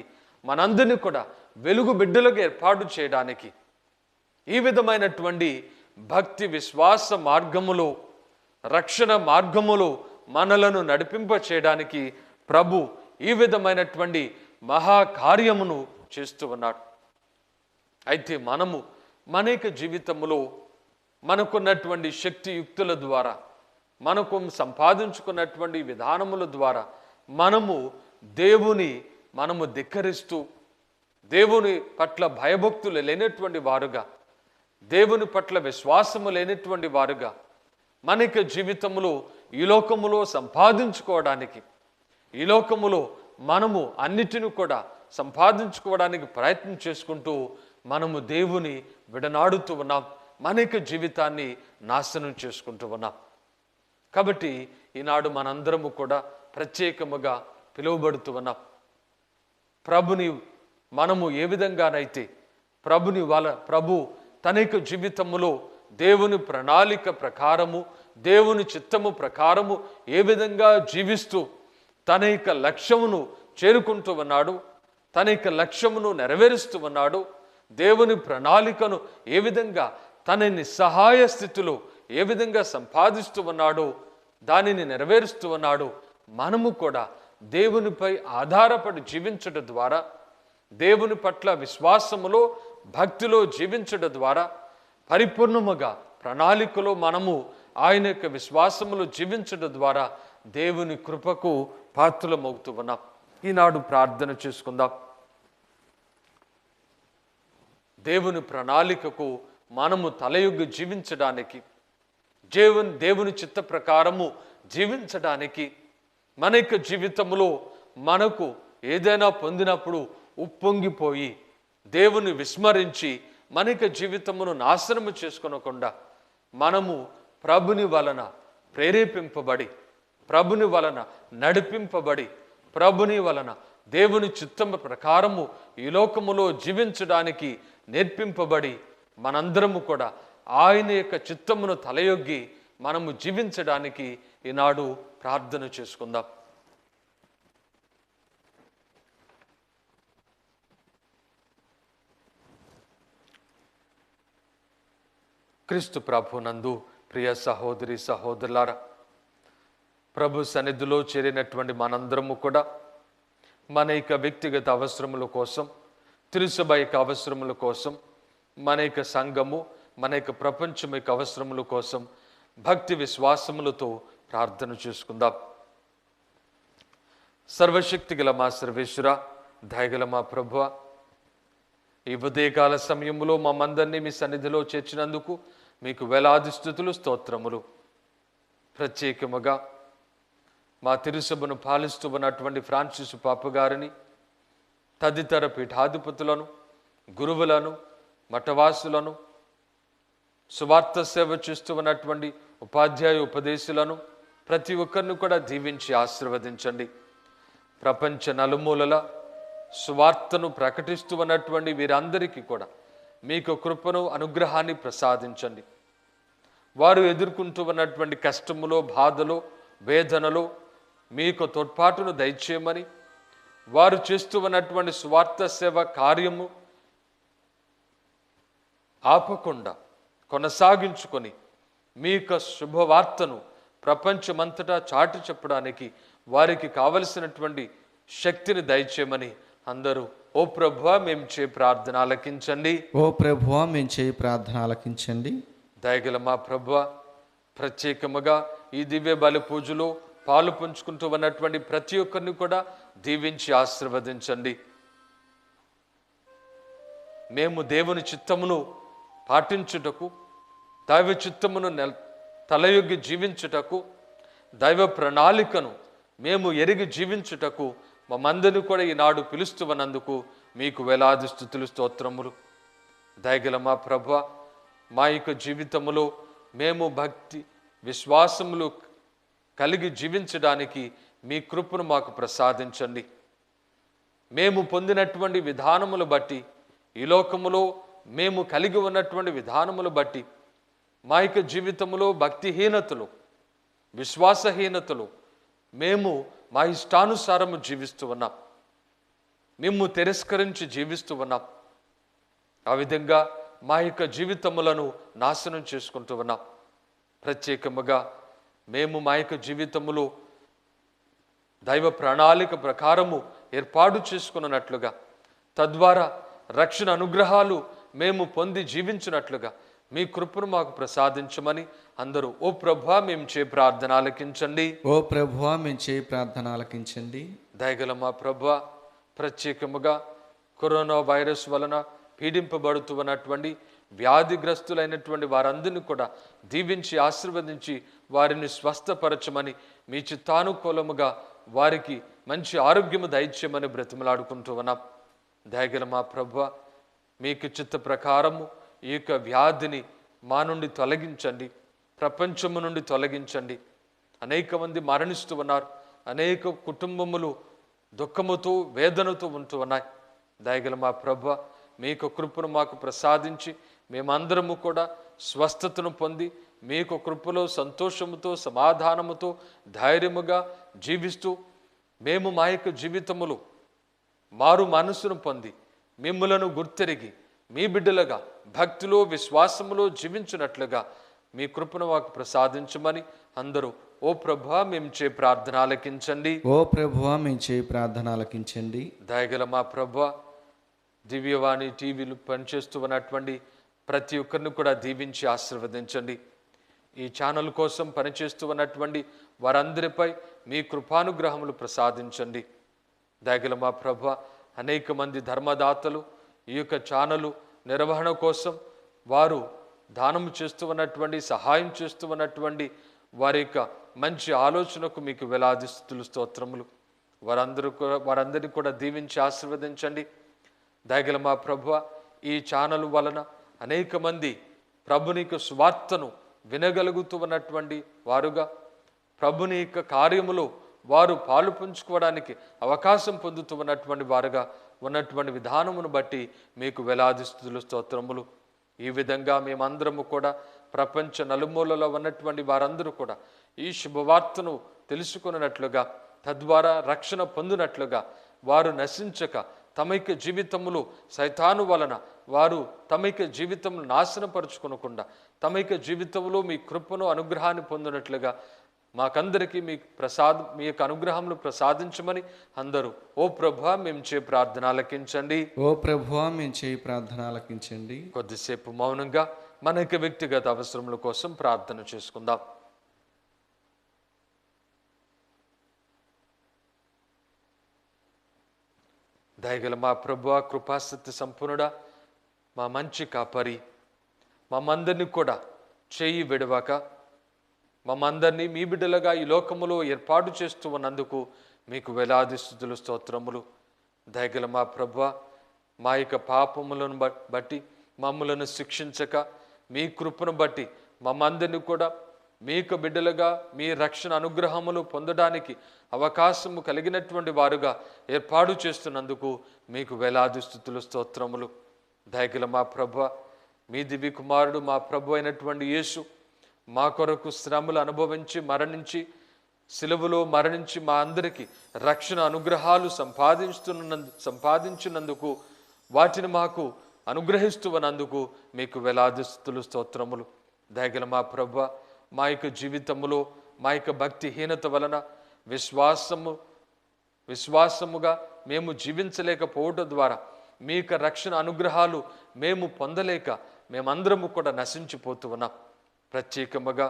మనందరినీ కూడా వెలుగు బిడ్డలుగా ఏర్పాటు చేయడానికి, ఈ విధమైనటువంటి భక్తి విశ్వాస మార్గములో, రక్షణ మార్గములో మనలను నడిపింప చేయడానికి ప్రభు ఈ విధమైనటువంటి మహాకార్యమును చేస్తూ ఉన్నాడు. అయితే మనము మన యొక్క జీవితంలో మనకున్నటువంటి శక్తియుక్తుల ద్వారా, మనకు సంపాదించుకున్నటువంటి విధానముల ద్వారా మనము ధిక్కరిస్తూ, దేవుని పట్ల భయభక్తులు లేనటువంటి వారుగా, దేవుని పట్ల విశ్వాసము లేనటువంటి వారుగా మన యొక్క జీవితంలో ఈ లోకములో సంపాదించుకోవడానికి, ఈ లోకములో మనము అన్నిటిని కూడా సంపాదించుకోవడానికి ప్రయత్నం చేసుకుంటూ మనము దేవుని విడనాడుతూ ఉన్నాం. మన యొక్క జీవితాన్ని నాశనం చేసుకుంటూ ఉన్నాం. కాబట్టి ఈనాడు మనందరము కూడా ప్రత్యేకముగా పిలువబడుతూ ఉన్నాం. ప్రభుని మనము ఏ విధంగానైతే ప్రభు తన యొక్క జీవితములో దేవుని ప్రణాళిక ప్రకారము, దేవుని చిత్తము ప్రకారము ఏ విధంగా జీవిస్తూ తన యొక్క లక్ష్యమును చేరుకుంటూ ఉన్నాడు, తన యొక్క లక్ష్యమును నెరవేరుస్తూ ఉన్నాడు, దేవుని ప్రణాళికను ఏ విధంగా తన నిస్సహాయ స్థితిలో ఏ విధంగా సంపాదిస్తూ ఉన్నాడో, దానిని నెరవేరుస్తూ ఉన్నాడు. మనము కూడా దేవునిపై ఆధారపడి జీవించడం ద్వారా, దేవుని పట్ల విశ్వాసములో భక్తిలో జీవించడం ద్వారా, పరిపూర్ణముగా ప్రణాళికలో మనము ఆయన యొక్క విశ్వాసములో జీవించడం ద్వారా దేవుని కృపకు పాత్రలమవుతూ ఉన్నాం. ఈనాడు ప్రార్థన చేసుకుందాం. దేవుని ప్రణాళికకు మనము తలయొగ్గి జీవించడానికి, దేవుని చిత్త ప్రకారము జీవించడానికి, మన యొక్క జీవితంలో మనకు ఏదైనా పొందినప్పుడు ఉప్పొంగిపోయి దేవుని విస్మరించి మన యొక్క జీవితమును నాశనము చేసుకొనకుండా మనము ప్రభుని వలన ప్రేరేపింపబడి, ప్రభుని వలన నడిపింపబడి, ప్రభుని వలన దేవుని చిత్తము ప్రకారము ఈ లోకములో జీవించడానికి నేర్పింపబడి మనందరము కూడా ఆయన యొక్క చిత్తమును తలయొగ్గి మనము జీవించడానికి ఈనాడు ప్రార్థన చేసుకుందాం. క్రీస్తు ప్రభునందు ప్రియ సహోదరి సహోదరులారా, ప్రభు సన్నిధిలో చేరినటువంటి మనందరము కూడా మన యొక్క వ్యక్తిగత అవసరముల కోసం, తిరుసభ యొక్క అవసరముల కోసం, మన యొక్క సంఘము, మన యొక్క ప్రపంచం యొక్క అవసరముల కోసం భక్తి విశ్వాసములతో ప్రార్థన చేసుకుందాం. సర్వశక్తి గల మా సర్వేశ్వర, దయగల మా ప్రభువా, ఈ ఉదయకాల సమయంలో మమ్మందరినీ మీ సన్నిధిలో చేర్చినందుకు మీకు వేలాది స్తుతులు, స్తోత్రములు. ప్రత్యేకముగా మా తిరుసభను పాలిస్తూ ఉన్నటువంటి ఫ్రాన్సిస్ పాప గారిని, తదితర పీఠాధిపతులను, గురువులను, మఠవాసులను, సువార్త సేవ చేస్తూ ఉన్నటువంటి ఉపాధ్యాయ ఉపదేశులను ప్రతి ఒక్కరిని కూడా దీవించి ఆశీర్వదించండి. ప్రపంచ నలుమూలల సువార్తను ప్రకటిస్తూ ఉన్నటువంటి వీరందరికీ కూడా మీకు కృపను, అనుగ్రహాన్ని ప్రసాదించండి. వారు ఎదుర్కొంటూ ఉన్నటువంటి కష్టములో, బాధలో, వేదనలో మీకు తోడ్పాటును దయచేయమని, వారు చేస్తూ ఉన్నటువంటి సువార్త సేవ కార్యము ఆపకుండా కొనసాగించుకొని మీ యొక్క శుభవార్తను ప్రపంచమంతటా చాటి చెప్పడానికి వారికి కావలసినటువంటి శక్తిని దయచేయమని అందరూ, ఓ ప్రభువా మేము చే ప్రార్థన ఆలకించండి, ఓ ప్రభువా మేము చేయి ప్రార్థన ఆలకించండి. దయగల మా ప్రభువా, ప్రత్యేకముగా ఈ దివ్య బలి పూజలో పాలు పంచుకుంటూ ఉన్నటువంటి ప్రతి ఒక్కరిని కూడా దీవించి ఆశీర్వదించండి. మేము దేవుని చిత్తమును పాటించుటకు, దైవ చిత్తమును తలయొగ్గి జీవించుటకు, దైవ ప్రణాళికను మేము ఎరిగి జీవించుటకు మమ్మందరినీ కూడా ఈనాడు పిలుస్తున్నందుకు మీకు వేలాది స్తుతులు, స్తోత్రములు. దయగల మా ప్రభువా, మా యొక్క జీవితములో మేము భక్తి విశ్వాసములు కలిగి జీవించడానికి మీ కృపను మాకు ప్రసాదించండి. మేము పొందినటువంటి విధానములు బట్టి, ఈ లోకములో మేము కలిగి ఉన్నటువంటి విధానములు బట్టి మా యొక్క జీవితంలో భక్తిహీనతలు, విశ్వాసహీనతలు మేము మా ఇష్టానుసారము జీవిస్తూ ఉన్నాం, మేము తిరస్కరించి జీవిస్తూ ఉన్నాం. ఆ విధంగా మా యొక్క జీవితములను నాశనం చేసుకుంటూ ఉన్నాం. ప్రత్యేకముగా మేము మా యొక్క జీవితములో దైవ ప్రణాళిక ప్రకారము ఏర్పాటు చేసుకున్నట్లుగా, తద్వారా రక్షణ అనుగ్రహాలు మేము పొంది జీవించినట్లుగా మీ కృపను మాకు ప్రసాదించమని అందరూ ఓ ప్రభువా మేము చే ప్రార్థన ఆలకించండి. ఓ ప్రభువా మేము చే ప్రార్థన ఆలకించండి. దయగల మా ప్రభువా, ప్రత్యేకముగా కరోనా వైరస్ వలన పీడింపబడుతూ ఉన్నటువంటి వ్యాధిగ్రస్తులైనటువంటి వారందరినీ కూడా దీవించి ఆశీర్వదించి వారిని స్వస్థపరచమని మీ చిత్తానుకూలముగా వారికి మంచి ఆరోగ్యము దయచేయమని బ్రతిమలాడుకుంటూ ఉన్నాం. దయగల మా ప్రభువా, మీకు చిత్త ప్రకారము ఈ యొక్క వ్యాధిని మా నుండి తొలగించండి, ప్రపంచము నుండి తొలగించండి. అనేక మంది మరణిస్తూ ఉన్నారు, అనేక కుటుంబములు దుఃఖముతో వేదనతో ఉంటూ ఉన్నాయి. దయగల మా ప్రభువా, మీకు కృపను మాకు ప్రసాదించి మేమందరము కూడా స్వస్థతను పొంది మీకు కృపలో సంతోషముతో సమాధానముతో ధైర్యముగా జీవిస్తూ మేము మా యొక్క జీవితములో మారు మనసును పొంది మిమ్ములను గుర్తెరిగి మీ బిడ్డలుగా భక్తిలో విశ్వాసములో జీవించినట్లుగా మీ కృపను మాకు ప్రసాదించమని అందరూ ఓ ప్రభువా మేము చే ప్రార్థన ఆలకించండి. ఓ ప్రభువా మేము చే ప్రార్థన ఆలకించండి. దయగల మా ప్రభువా, దివ్యవాణి టీవీలు పనిచేస్తూ ఉన్నటువంటి ప్రతి ఒక్కరిని కూడా దీవించి ఆశీర్వదించండి. ఈ ఛానల్ కోసం పనిచేస్తూ ఉన్నటువంటి వారందరిపై మీ కృపానుగ్రహములు ప్రసాదించండి. దయగల మా ప్రభువా, అనేక మంది ధర్మదాతలు ఈ యొక్క ఛానలు నిర్వహణ కోసం వారు దానము చేస్తూ ఉన్నటువంటి సహాయం చేస్తూ ఉన్నటువంటి వారి యొక్క మంచి ఆలోచనకు మీకు వేలాది స్తుతులు స్తోత్రములు. వారందరినీ కూడా దీవించి ఆశీర్వదించండి. దయగల మా ప్రభువా, ఈ ఛానల్ వలన అనేక మంది ప్రభుని యొక్క సువార్తను వినగలుగుతూ ఉన్నటువంటి వారుగా ప్రభుని యొక్క కార్యములో వారు పాలు పంచుకోవడానికి అవకాశం పొందుతూ ఉన్నటువంటి వారుగా ఉన్నటువంటి విధానమును బట్టి మీకు వేలాది స్తుతులు స్తోత్రములు. ఈ విధంగా మేమందరము కూడా ప్రపంచ నలుమూలలో ఉన్నటువంటి వారందరూ కూడా ఈ శుభవార్తను తెలుసుకున్నట్లుగా తద్వారా రక్షణ పొందినట్లుగా వారు నశించక తమైక జీవితములో సైతాను వలన వారు తమైక జీవితం నాశనపరుచుకొనకుండా తమైక జీవితంలో మీ కృపను అనుగ్రహాన్ని పొందినట్లుగా మాకందరికీ మీ యొక్క అనుగ్రహములు ప్రసాదించమని అందరూ ఓ ప్రభువా మేము చే ప్రార్థన ఆలకించండి. ఓ ప్రభువా మేము చే ప్రార్థన ఆలకించండి. కొద్దిసేపు మౌనంగా మన యొక్క వ్యక్తిగత అవసరముల కోసం ప్రార్థన చేసుకుందాం. దయగల మా ప్రభువా, కృపాసక్తి సంపూర్ణుడా, మా మంచి కాపరి, మమ్మందరినీ కూడా చేయి విడవక మమ్మందరినీ మీ బిడ్డలుగా ఈ లోకములో ఏర్పాటు చేస్తూ ఉన్నందుకు మీకు వేలాది స్తుతులు స్తోత్రములు. దయగల మా ప్రభువా, మా యొక్క పాపములను బట్టి మమ్మలను శిక్షించక మీ కృపను బట్టి మమ్మందరినీ కూడా మీకు బిడ్డలుగా మీ రక్షణ అనుగ్రహములు పొందడానికి అవకాశము కలిగినటువంటి వారుగా ఏర్పాటు చేస్తున్నందుకు మీకు వేలాది స్తుతులు స్తోత్రములు. దయగల మా ప్రభువా, మీ దివ్య కుమారుడు మా ప్రభు అయినటువంటి యేసు మా కొరకు శ్రమలు అనుభవించి మరణించి సిలువలో మరణించి మా అందరికీ రక్షణ అనుగ్రహాలు సంపాదించినందుకు వాటిని మాకు అనుగ్రహిస్తూ ఉన్నందుకు మీకు వేలాది స్తుతులు స్తోత్రములు. దయగల మా ప్రభువా, మా యొక్క జీవితములో మా యొక్క భక్తిహీనత వలన విశ్వాసముగా మేము జీవించలేకపోవడం ద్వారా మీ యొక్క రక్షణ అనుగ్రహాలు మేము పొందలేక మేమందరము కూడా నశించిపోతూ ఉన్నాం. ప్రత్యేకముగా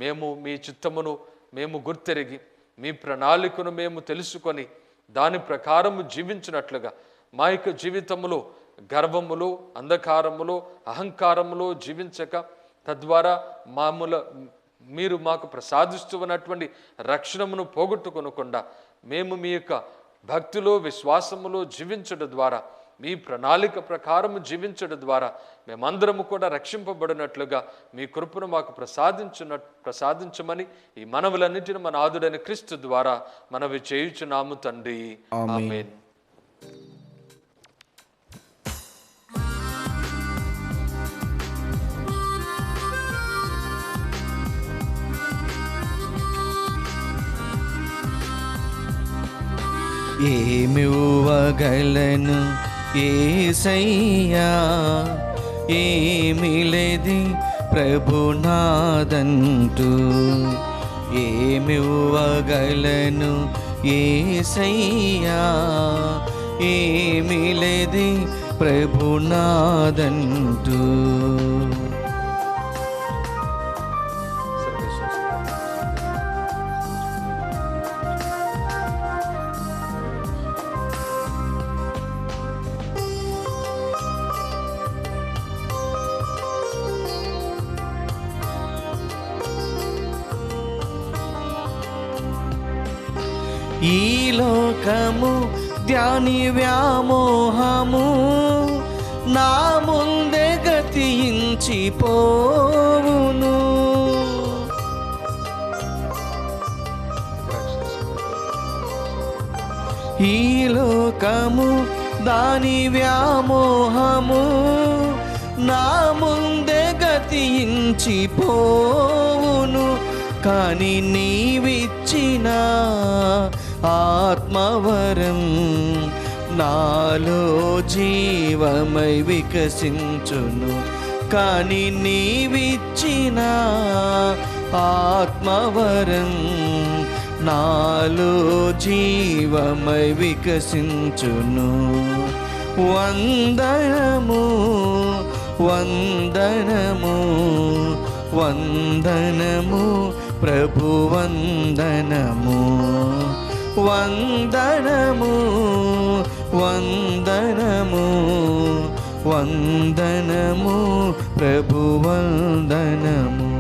మేము మీ చిత్తమును మేము గుర్తెరిగి మీ ప్రణాళికను మేము తెలుసుకొని దాని ప్రకారము జీవించినట్లుగా మా యొక్క జీవితములో గర్వములో అంధకారములో అహంకారములో జీవించక తద్వారా మీరు మాకు ప్రసాదిస్తూ ఉన్నటువంటి రక్షణమును పోగొట్టుకొనకుండా మేము మీ యొక్క భక్తిలో విశ్వాసములో జీవించడం ద్వారా మీ ప్రణాళిక ప్రకారము జీవించడం ద్వారా మేమందరము కూడా రక్షింపబడినట్లుగా మీ కృపను మాకు ప్రసాదించమని ఈ మనవులన్నిటిని మన ఆదుడైన క్రీస్తు ద్వారా మనవి చేయుచున్నాము తండ్రి. ఆమేన్. ఏమివ్వగలను యేసయ్యా, ఏమిలేది ప్రభునాదంటూ, ఏమివ్వగలను యేసయ్యా, ఏమిలేది ప్రభునాదంటూ. ఈ లోకము ధ్యాని వ్యామోహము నా ముందే గతించిపోవును. ఈ లోకము దాని వ్యామోహము నా ముందే గతించిపోవును. కానీ నీవిచ్చిన ఆత్మవరం నాలో జీవమై వికసించును. కానీ నీవిచ్చిన ఆత్మవరం నాలో జీవమై వికసించును. వందనము వందనము వందనము ప్రభు వందనము. వందనము వందనము వందనము ప్రభు వందనము.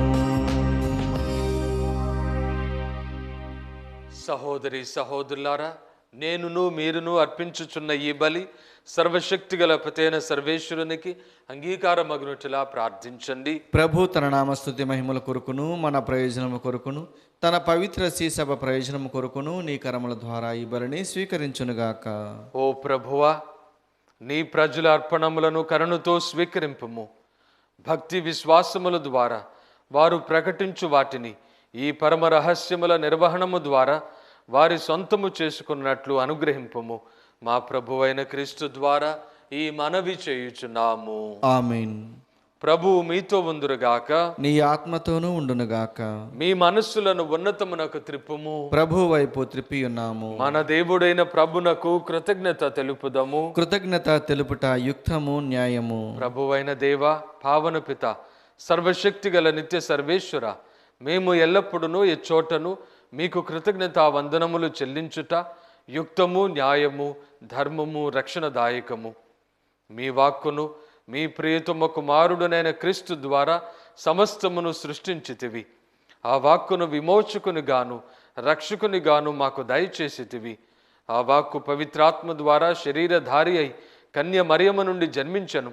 సహోదరి సహోదరులారా, నేనును మీరును అర్పించుచున్న ఈ బలి సర్వశక్తిగల పితైన సర్వేశ్వరునికి అంగీకారమగునట్లుగా ప్రార్థించండి. ప్రభు తన నామస్తుతి మహిమల కొరకును మన ప్రయోజనము కొరకును తన పవిత్ర శ్రీసభ ప్రయోజనము కొరకును నీ కరముల ద్వారా ఈ బలిని స్వీకరించునుగాక. ఓ ప్రభువా, నీ ప్రజల అర్పణములను కరుణతో స్వీకరింపుము. భక్తి విశ్వాసముల ద్వారా వారు ప్రకటించు వాటిని ఈ పరమ రహస్యముల నిర్వహణము ద్వారా వారి సొంతము చేసుకున్నట్లు అనుగ్రహింపుము. మా ప్రభువైన క్రీస్తు ద్వారా ఈ మనవి చేయుచున్నాము. ఆమేన్. ప్రభువు మీతో ఉందురుగాక, నీ ఆత్మతోనూ ఉండునుగాక. మీ మనస్సులను ఉన్నతమునకు త్రిప్పుము. ప్రభు వైపు త్రిప్పి ఉన్నాము. మన దేవుడైన ప్రభునకు కృతజ్ఞత తెలుపుదము. కృతజ్ఞత తెలుపుట యుక్తము న్యాయము. ప్రభువైన దేవ, పావన పిత, సర్వశక్తి గల నిత్య సర్వేశ్వర, మేము ఎల్లప్పుడూ ఎచ్చోటను మీకు కృతజ్ఞత వందనములు చెల్లించుట యుక్తము న్యాయము ధర్మము రక్షణదాయకము. మీ వాక్కును మీ ప్రియతమ కుమారుడునైన క్రీస్తు ద్వారా సమస్తమును సృష్టించితివి. ఆ వాక్కును విమోచకుని గాను రక్షకుని గాను మాకు దయచేసితివి. ఆ వాక్కు పవిత్రాత్మ ద్వారా శరీరధారి అయి కన్య మరియమ్మ నుండి జన్మించను.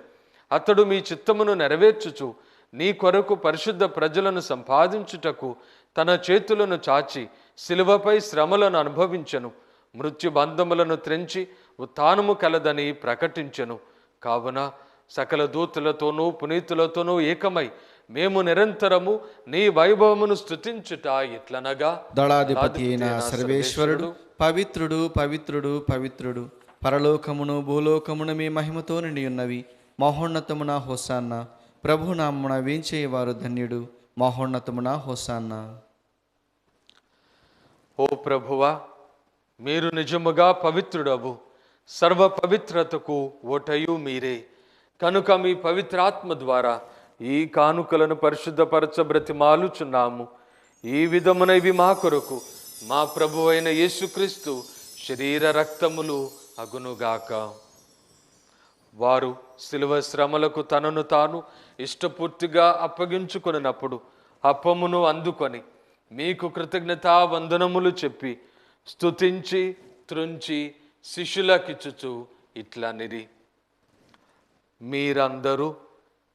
అతడు మీ చిత్తమును నెరవేర్చుచు నీ కొరకు పరిశుద్ధ ప్రజలను సంపాదించుటకు తన చేతులను చాచి శిలువపై శ్రమలను అనుభవించెను. మృత్యు బంధములను త్రెంచి ఉత్థానము కలదని ప్రకటించెను. కావున సకల దూతులతోనూ పునీతులతోనూ ఏకమై మేము నిరంతరము నీ వైభవమును స్తుతించుట ఎట్లనగా, దళాధిపతి అయిన సర్వేశ్వరుడు పవిత్రుడు పవిత్రుడు పవిత్రుడు, పరలోకమును భూలోకమును మీ మహిమతో నిండి ఉన్నవి. మహోన్నతమున హోసాన్న. ప్రభునామమున వేంచేయవారు ధన్యుడు. మహోన్నతమున హోసాన్న. ఓ ప్రభువా, మీరు నిజముగా పవిత్రుడవు. సర్వ పవిత్రతకు ఓటయు మీరే. కనుక మీ పవిత్రాత్మ ద్వారా ఈ కానుకలను పరిశుద్ధపరచ బ్రతిమాలుచున్నాము. ఈ విధమున ఇవి మా కొరకు మా ప్రభువైన యేసుక్రీస్తు శరీర రక్తములు అగునుగాక. వారు శిలువ శ్రమలకు తనను తాను ఇష్టపూర్తిగా అప్పగించుకొనినప్పుడు అప్పమును అందుకొని మీకు కృతజ్ఞతా వందనములు చెప్పి స్తుతించి త్రుంచి శిష్యులకిచ్చుచు ఇట్లనిరి, మీరందరూ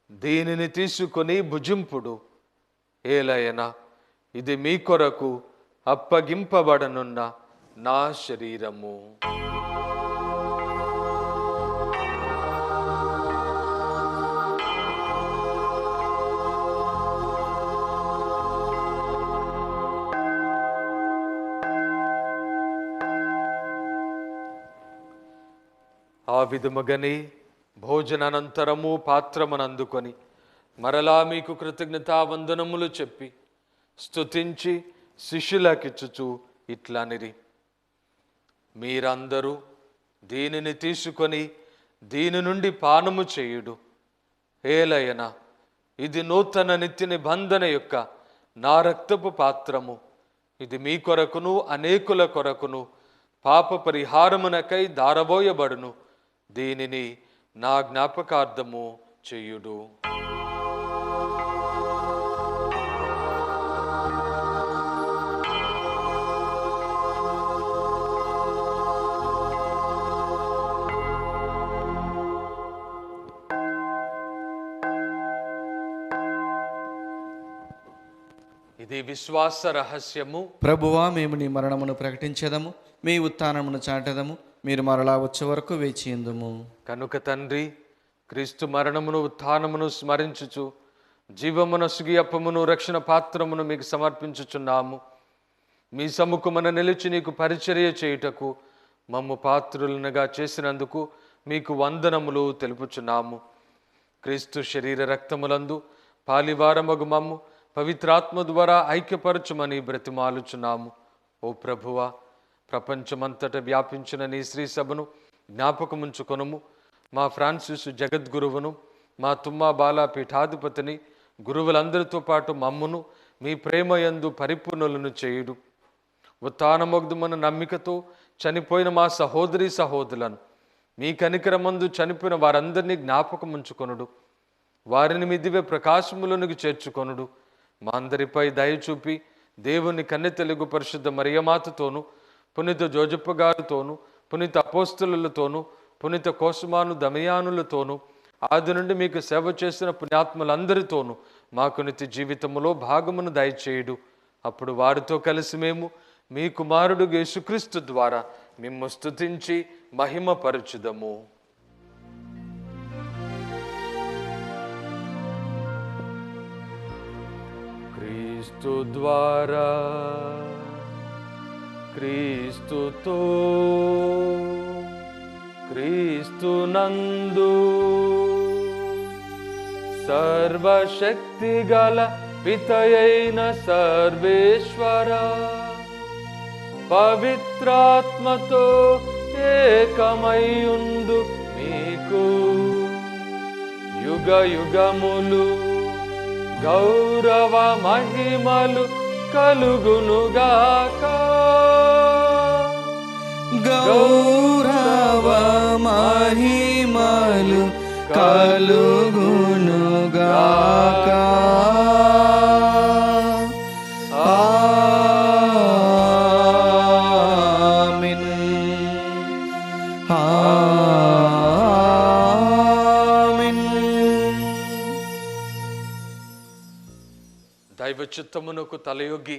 దీనిని తీసుకొని భుజింపుడు. ఏలయనా ఇది మీ కొరకు అప్పగింపబడనున్న నా శరీరము. ఆ విధముగని భోజనానంతరము పాత్రమునందుకొని మరలా మీకు కృతజ్ఞతా వందనములు చెప్పి స్తుతించి శిష్యులకిచ్చుచు ఇట్లనిరి, మీరందరూ దీనిని తీసుకొని దీని నుండి పానము చేయుడు. ఏలయన ఇది నూతన నిత్య నిబంధన యొక్క నా రక్తపు పాత్రము. ఇది మీ కొరకును అనేకుల కొరకును పాప పరిహారమునకై దారబోయబడును. దీనిని నా జ్ఞాపకార్థము చేయుడు. ఇది విశ్వాస రహస్యము. ప్రభువా, మేము నీ మరణమును ప్రకటించెదము, మీ ఉత్థానమును చాటెదము. మీరు మరలా వచ్చే వరకు వేచియుందుము. కనుక తండ్రి, క్రీస్తు మరణమును ఉత్థానమును స్మరించుచు జీవమునొసగి అప్పమును రక్షణ పాత్రమును మీకు సమర్పించుచున్నాము. మీ సముఖమున నిలిచి నీకు పరిచర్య చేయుటకు మమ్ము పాత్రులనుగా చేసినందుకు మీకు వందనములు తెలుపుచున్నాము. క్రీస్తు శరీర రక్తములందు పాలివారమగు మమ్ము పవిత్రాత్మ ద్వారా ఐక్యపరచుమని బ్రతిమాలుచున్నాము. ఓ ప్రభువా, ప్రపంచమంతట వ్యాపించిన నీ శ్రీ సభను జ్ఞాపకముంచుకొనుము. మా ఫ్రాన్సిస్ జగద్గురువును, మా తుమ్మా బాలా పీఠాధిపతిని, గురువులందరితో పాటు మమ్మును మీ ప్రేమయందు పరిపూర్ణులను చేయుడు. ఉత్థానమొగ్దుమన్న నమ్మికతో చనిపోయిన మా సహోదరి సహోదరులను, మీ కనికరమందు చనిపోయిన వారందరినీ జ్ఞాపకముంచుకొనుడు. వారిని మీ దివ్య ప్రకాశములోనికి చేర్చుకొనుడు. మా అందరిపై దయ చూపి దేవుని కన్నె తెలుగు పరిశుద్ధ మరియమాతతోను, పునీత జోజప్ప గారితోను, పునీత అపోస్తులతోను, పునీత కోసుమాను దమయానులతోను, ఆది నుండి మీకు సేవ చేసిన పుణ్యాత్ములందరితోనూ మాకు నిత్య జీవితములో భాగమును దయచేయుడు. అప్పుడు వారితో కలిసి మేము మీ కుమారుడు యేసుక్రీస్తు ద్వారా మిమ్ము స్తుతించి మహిమపరచుదము. క్రీస్తు ద్వారా, క్రీస్తుతో, క్రీస్తునందు సర్వశక్తి గల పితయైన సర్వేశ్వర పవిత్రాత్మతో ఏకమయుండు మీకు యుగ యుగములు గౌరవ మహిమలు కలుగునుగాక. గౌరవ మహిమలు కలుగునుగాక. ఆమేన్. ఆమేన్. దైవ చిత్తమునకు తలయొగ్గి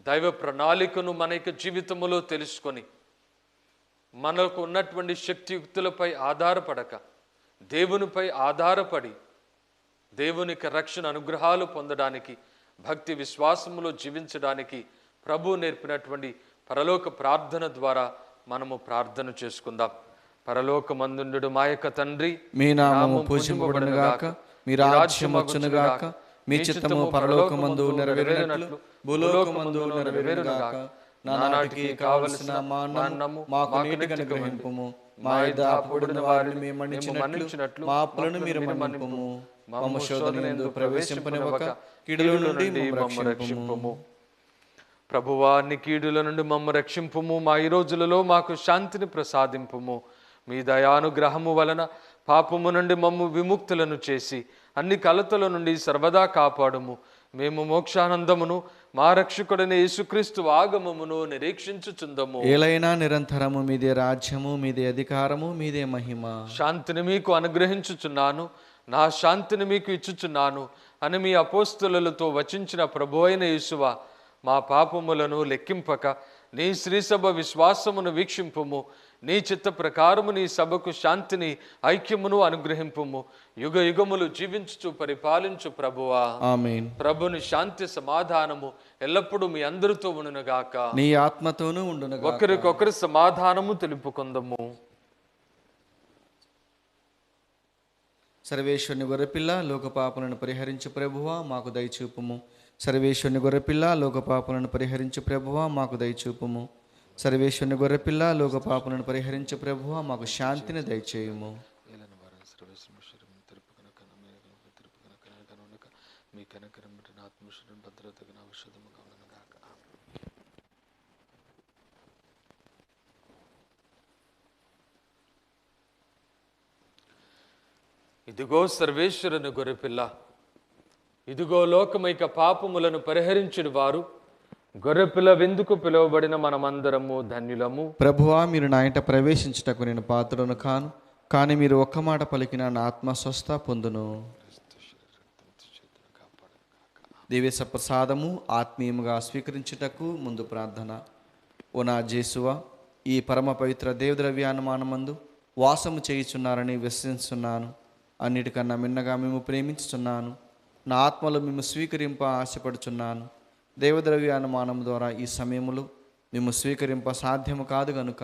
దైవ ప్రణాళికను మన యొక్క జీవితములో తెలుసుకొని మనకు ఉన్నటువంటి శక్తియుక్తులపై ఆధారపడక దేవునిపై ఆధారపడి దేవునికి రక్షణ అనుగ్రహాలు పొందడానికి, భక్తి విశ్వాసములో జీవించడానికి ప్రభు నేర్పినటువంటి పరలోక ప్రార్థన ద్వారా మనము ప్రార్థన చేసుకుందాం. పరలోకమందుండు మా యొక్క తండ్రి, మీ నామము పూజింపబడునుగాక, మీ రాజ్యం వచ్చునుగాక, మీ చిత్తము పరలోకమందు నెరవేరినట్లు భూలోకమందు నెరవేరునుగాక. నానాటికి కావలసిన మాన్నము మాకు నేటికి అనుగ్రహింపుము. మా యొద్ద అప్పుడున్న వారిని మేము మన్నించినట్లు మా అప్పులను మీరు మన్నింపుము. మమ్ము శోధనయందు ప్రవేశింపనివ్వక కీడుల నుండి మమ్ము రక్షింపుము. ప్రభువా, నీ కీడుల నుండి మమ్ము రక్షింపుము. మా ఈ రోజులలో మాకు శాంతిని ప్రసాదింపుము. మీ దయానుగ్రహము వలన పాపము నుండి మమ్ము విముక్తులను చేసి అన్ని కలతల నుండి సర్వదా కాపాడుము. మేము మోక్షానందమును మా రక్షకుడైన యేసుక్రీస్తు ఆగమమును నిరీక్షించుచుందము. ఏలైనా నిరంతరము మీదే రాజ్యము, మీదే అధికారము, మీదే మహిమ. శాంతిని మీకు అనుగ్రహించుచున్నాను, నా శాంతిని మీకు ఇచ్చుచున్నాను అని మీ అపోస్తలులతో వచించిన ప్రభు అయిన యేసువా, మా పాపములను లెక్కింపక నీ శ్రీసభ విశ్వాసమును వీక్షింపుము. నీ చిత్త ప్రకారము నీ సభకు శాంతిని ఐక్యమును అనుగ్రహింపుము. యుగ యుగములు జీవించుచు పరిపాలించు ప్రభువా. ఆమేన్. ప్రభుని శాంతి సమాధానము ఎల్లప్పుడూ మీ అందరితో ఉండునుగాక, నీ ఆత్మతోనూ ఉండునుగాక. ఒకరికొకరు సమాధానము తెలుపుకుందము. సర్వేశ్వరుని గొర్రెపిల్ల లోక పాపలను పరిహరించు ప్రభువా, మాకు దయచూపుము. సర్వేశ్వరుని గొర్రెపిల్ల లోక పాపలను పరిహరించు ప్రభువా, మాకు దయచూపుము. సర్వేశ్వరుని గొర్రెపిల్ల లోక పాపలను పరిహరించు ప్రభువా, మాకు శాంతిని దయచేయుము. సర్వేశ్వరం తెలుపు కనుక తెలుపు కనుక కనుక మీ కనకరం నా ఆత్మశరం భద్రతకు ఔషధముగా ఉండనుగాక. ఇదిగో సర్వేశ్వరుని గొర్రెపిల్ల, ఇదిగో లోకమైక పాపములను పరిహరించిన వారు, గొర్రెపిల్ల విందుకు పిలువబడిన మనమందరము ధన్యులము. ప్రభువా, మీరు నా ఇంట ప్రవేశించుటకు నేను పాత్రను కాను, కానీ మీరు ఒక్క మాట పలికిన నా ఆత్మ స్వస్థ పొందును. దివ్య ప్రసాదము ఆత్మీయముగా స్వీకరించుటకు ముందు ప్రార్థన. ఓ నా జేసువా, ఈ పరమ పవిత్ర దేవద్రవ్యానుమానమందు వాసము చేయుచున్నారని విశ్వసిస్తున్నాను. అన్నిటికన్నా మిన్నగా మేము ప్రేమించుచున్నాను. నా ఆత్మలో మేము స్వీకరింప ఆశపడుచున్నాను. దేవద్రవ్యానుమానం ద్వారా ఈ సమయములో మేము స్వీకరింప సాధ్యము కాదు గనుక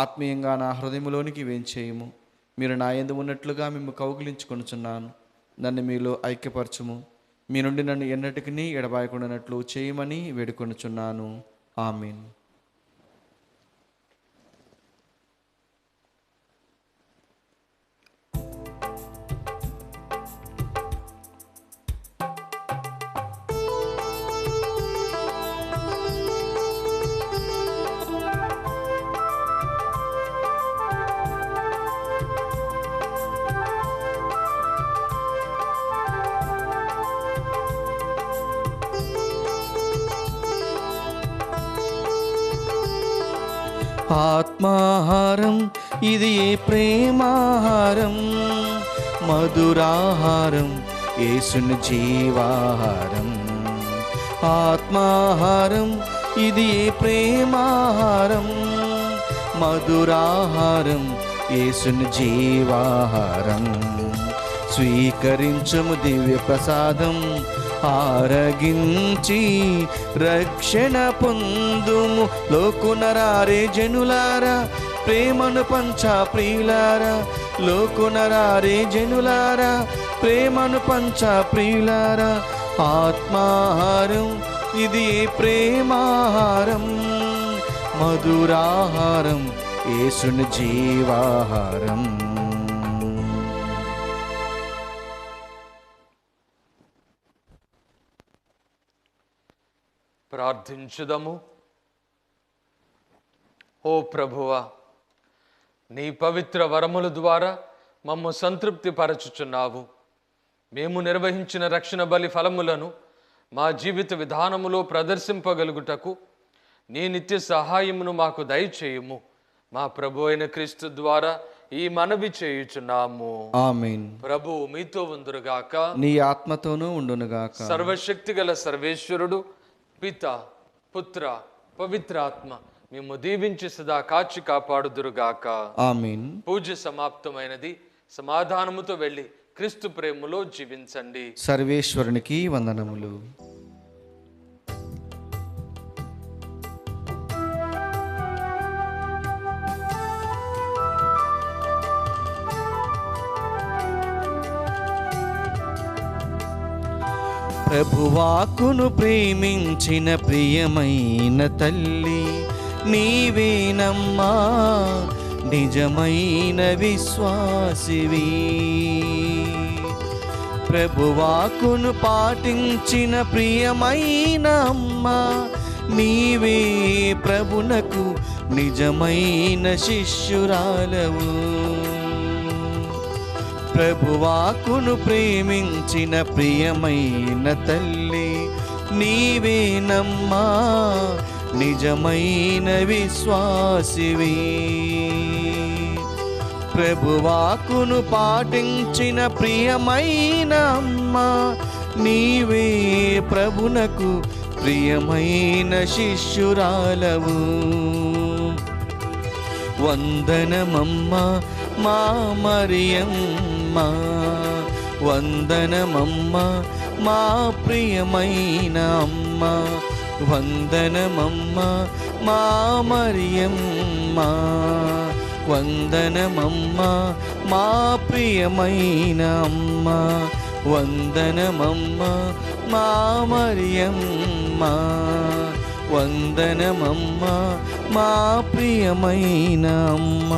ఆత్మీయంగా నా హృదయంలోనికి వేంచేయము. మీరు నా యందు ఉన్నట్లుగా మేము కౌగిలించుకొనుచున్నాను. నన్ను మీలో ఐక్యపరచుము. మీ నుండి నన్ను ఎన్నటికీ ఎడబాయకుండానట్లు చేయమని వేడుకొనుచున్నాను. ఆమేన్. ఆత్మాహారం ఇది ఏ ప్రేమాహారం, మధురాహారం యేసుని జీవాహారం. ఆత్మాహారం ఇది ఏ ప్రేమాహారం, మధురాహారం యేసుని జీవాహారం. స్వీకరించుము దివ్య ప్రసాదం, ఆరగించి రక్షణ పొందుము. లోకునరారే జనులారా, ప్రేమను పంచా ప్రియులారా. లోకునరారే జనులారా, ప్రేమను పంచా ప్రియులారా. ఆత్మాహారం ఇది ప్రేమాహారం, మధురాహారం యేసుని జీవాహారం. ప్రార్థించుదము. ఓ ప్రభువా, నీ పవిత్ర వరముల ద్వారా మమ్ము సంతృప్తి పరచుచున్నావు. మేము నిర్వహించిన రక్షణ బలి ఫలములను మా జీవిత విధానములో ప్రదర్శింపగలుగుటకు నీ నిత్య సహాయమును మాకు దయచేయుము. మా ప్రభు అయిన క్రీస్తు ద్వారా ఈ మనవి చేయుచున్నాము. ఆమేన్. ప్రభు మీతో ఉందురుగాక, నీ ఆత్మతోనూ ఉండునుగాక. సర్వశక్తి గల సర్వేశ్వరుడు పిత, పుత్ర, పవిత్రాత్మ మేము దీవించి సదా కాచి కాపాడుదురుగాక. ఆమేన్. పూజ సమాప్తమైనది. సమాధానముతో వెళ్ళి క్రీస్తు ప్రేమలో జీవించండి. సర్వేశ్వరునికి వందనములు. ప్రభువాకును ప్రేమించిన ప్రియమైన తల్లి నీవేనమ్మా, నిజమైన విశ్వాసివి. ప్రభువాకును పాటించిన ప్రియమైన అమ్మ నీవే, ప్రభునకు నిజమైన శిష్యురాలవు. ప్రభువాకును ప్రేమించిన ప్రియమైన తల్లి నీవేనమ్మా, నిజమైన విశ్వాసివి. ప్రభువాకును పాటించిన ప్రియమైన అమ్మ నీవే, ప్రభునకు ప్రియమైన శిష్యురాలవు. వందనమమ్మ మా మరియమ్మ, వందనమమ్మ మా ప్రియమైన అమ్మ. వందనమమ్మ మా మరియమ్మ, వందనమమ్మ మా ప్రియమైన అమ్మ. వందనమమ్మ మా మరియమ్మ, వందనమమ్మ మా ప్రియమైన అమ్మ.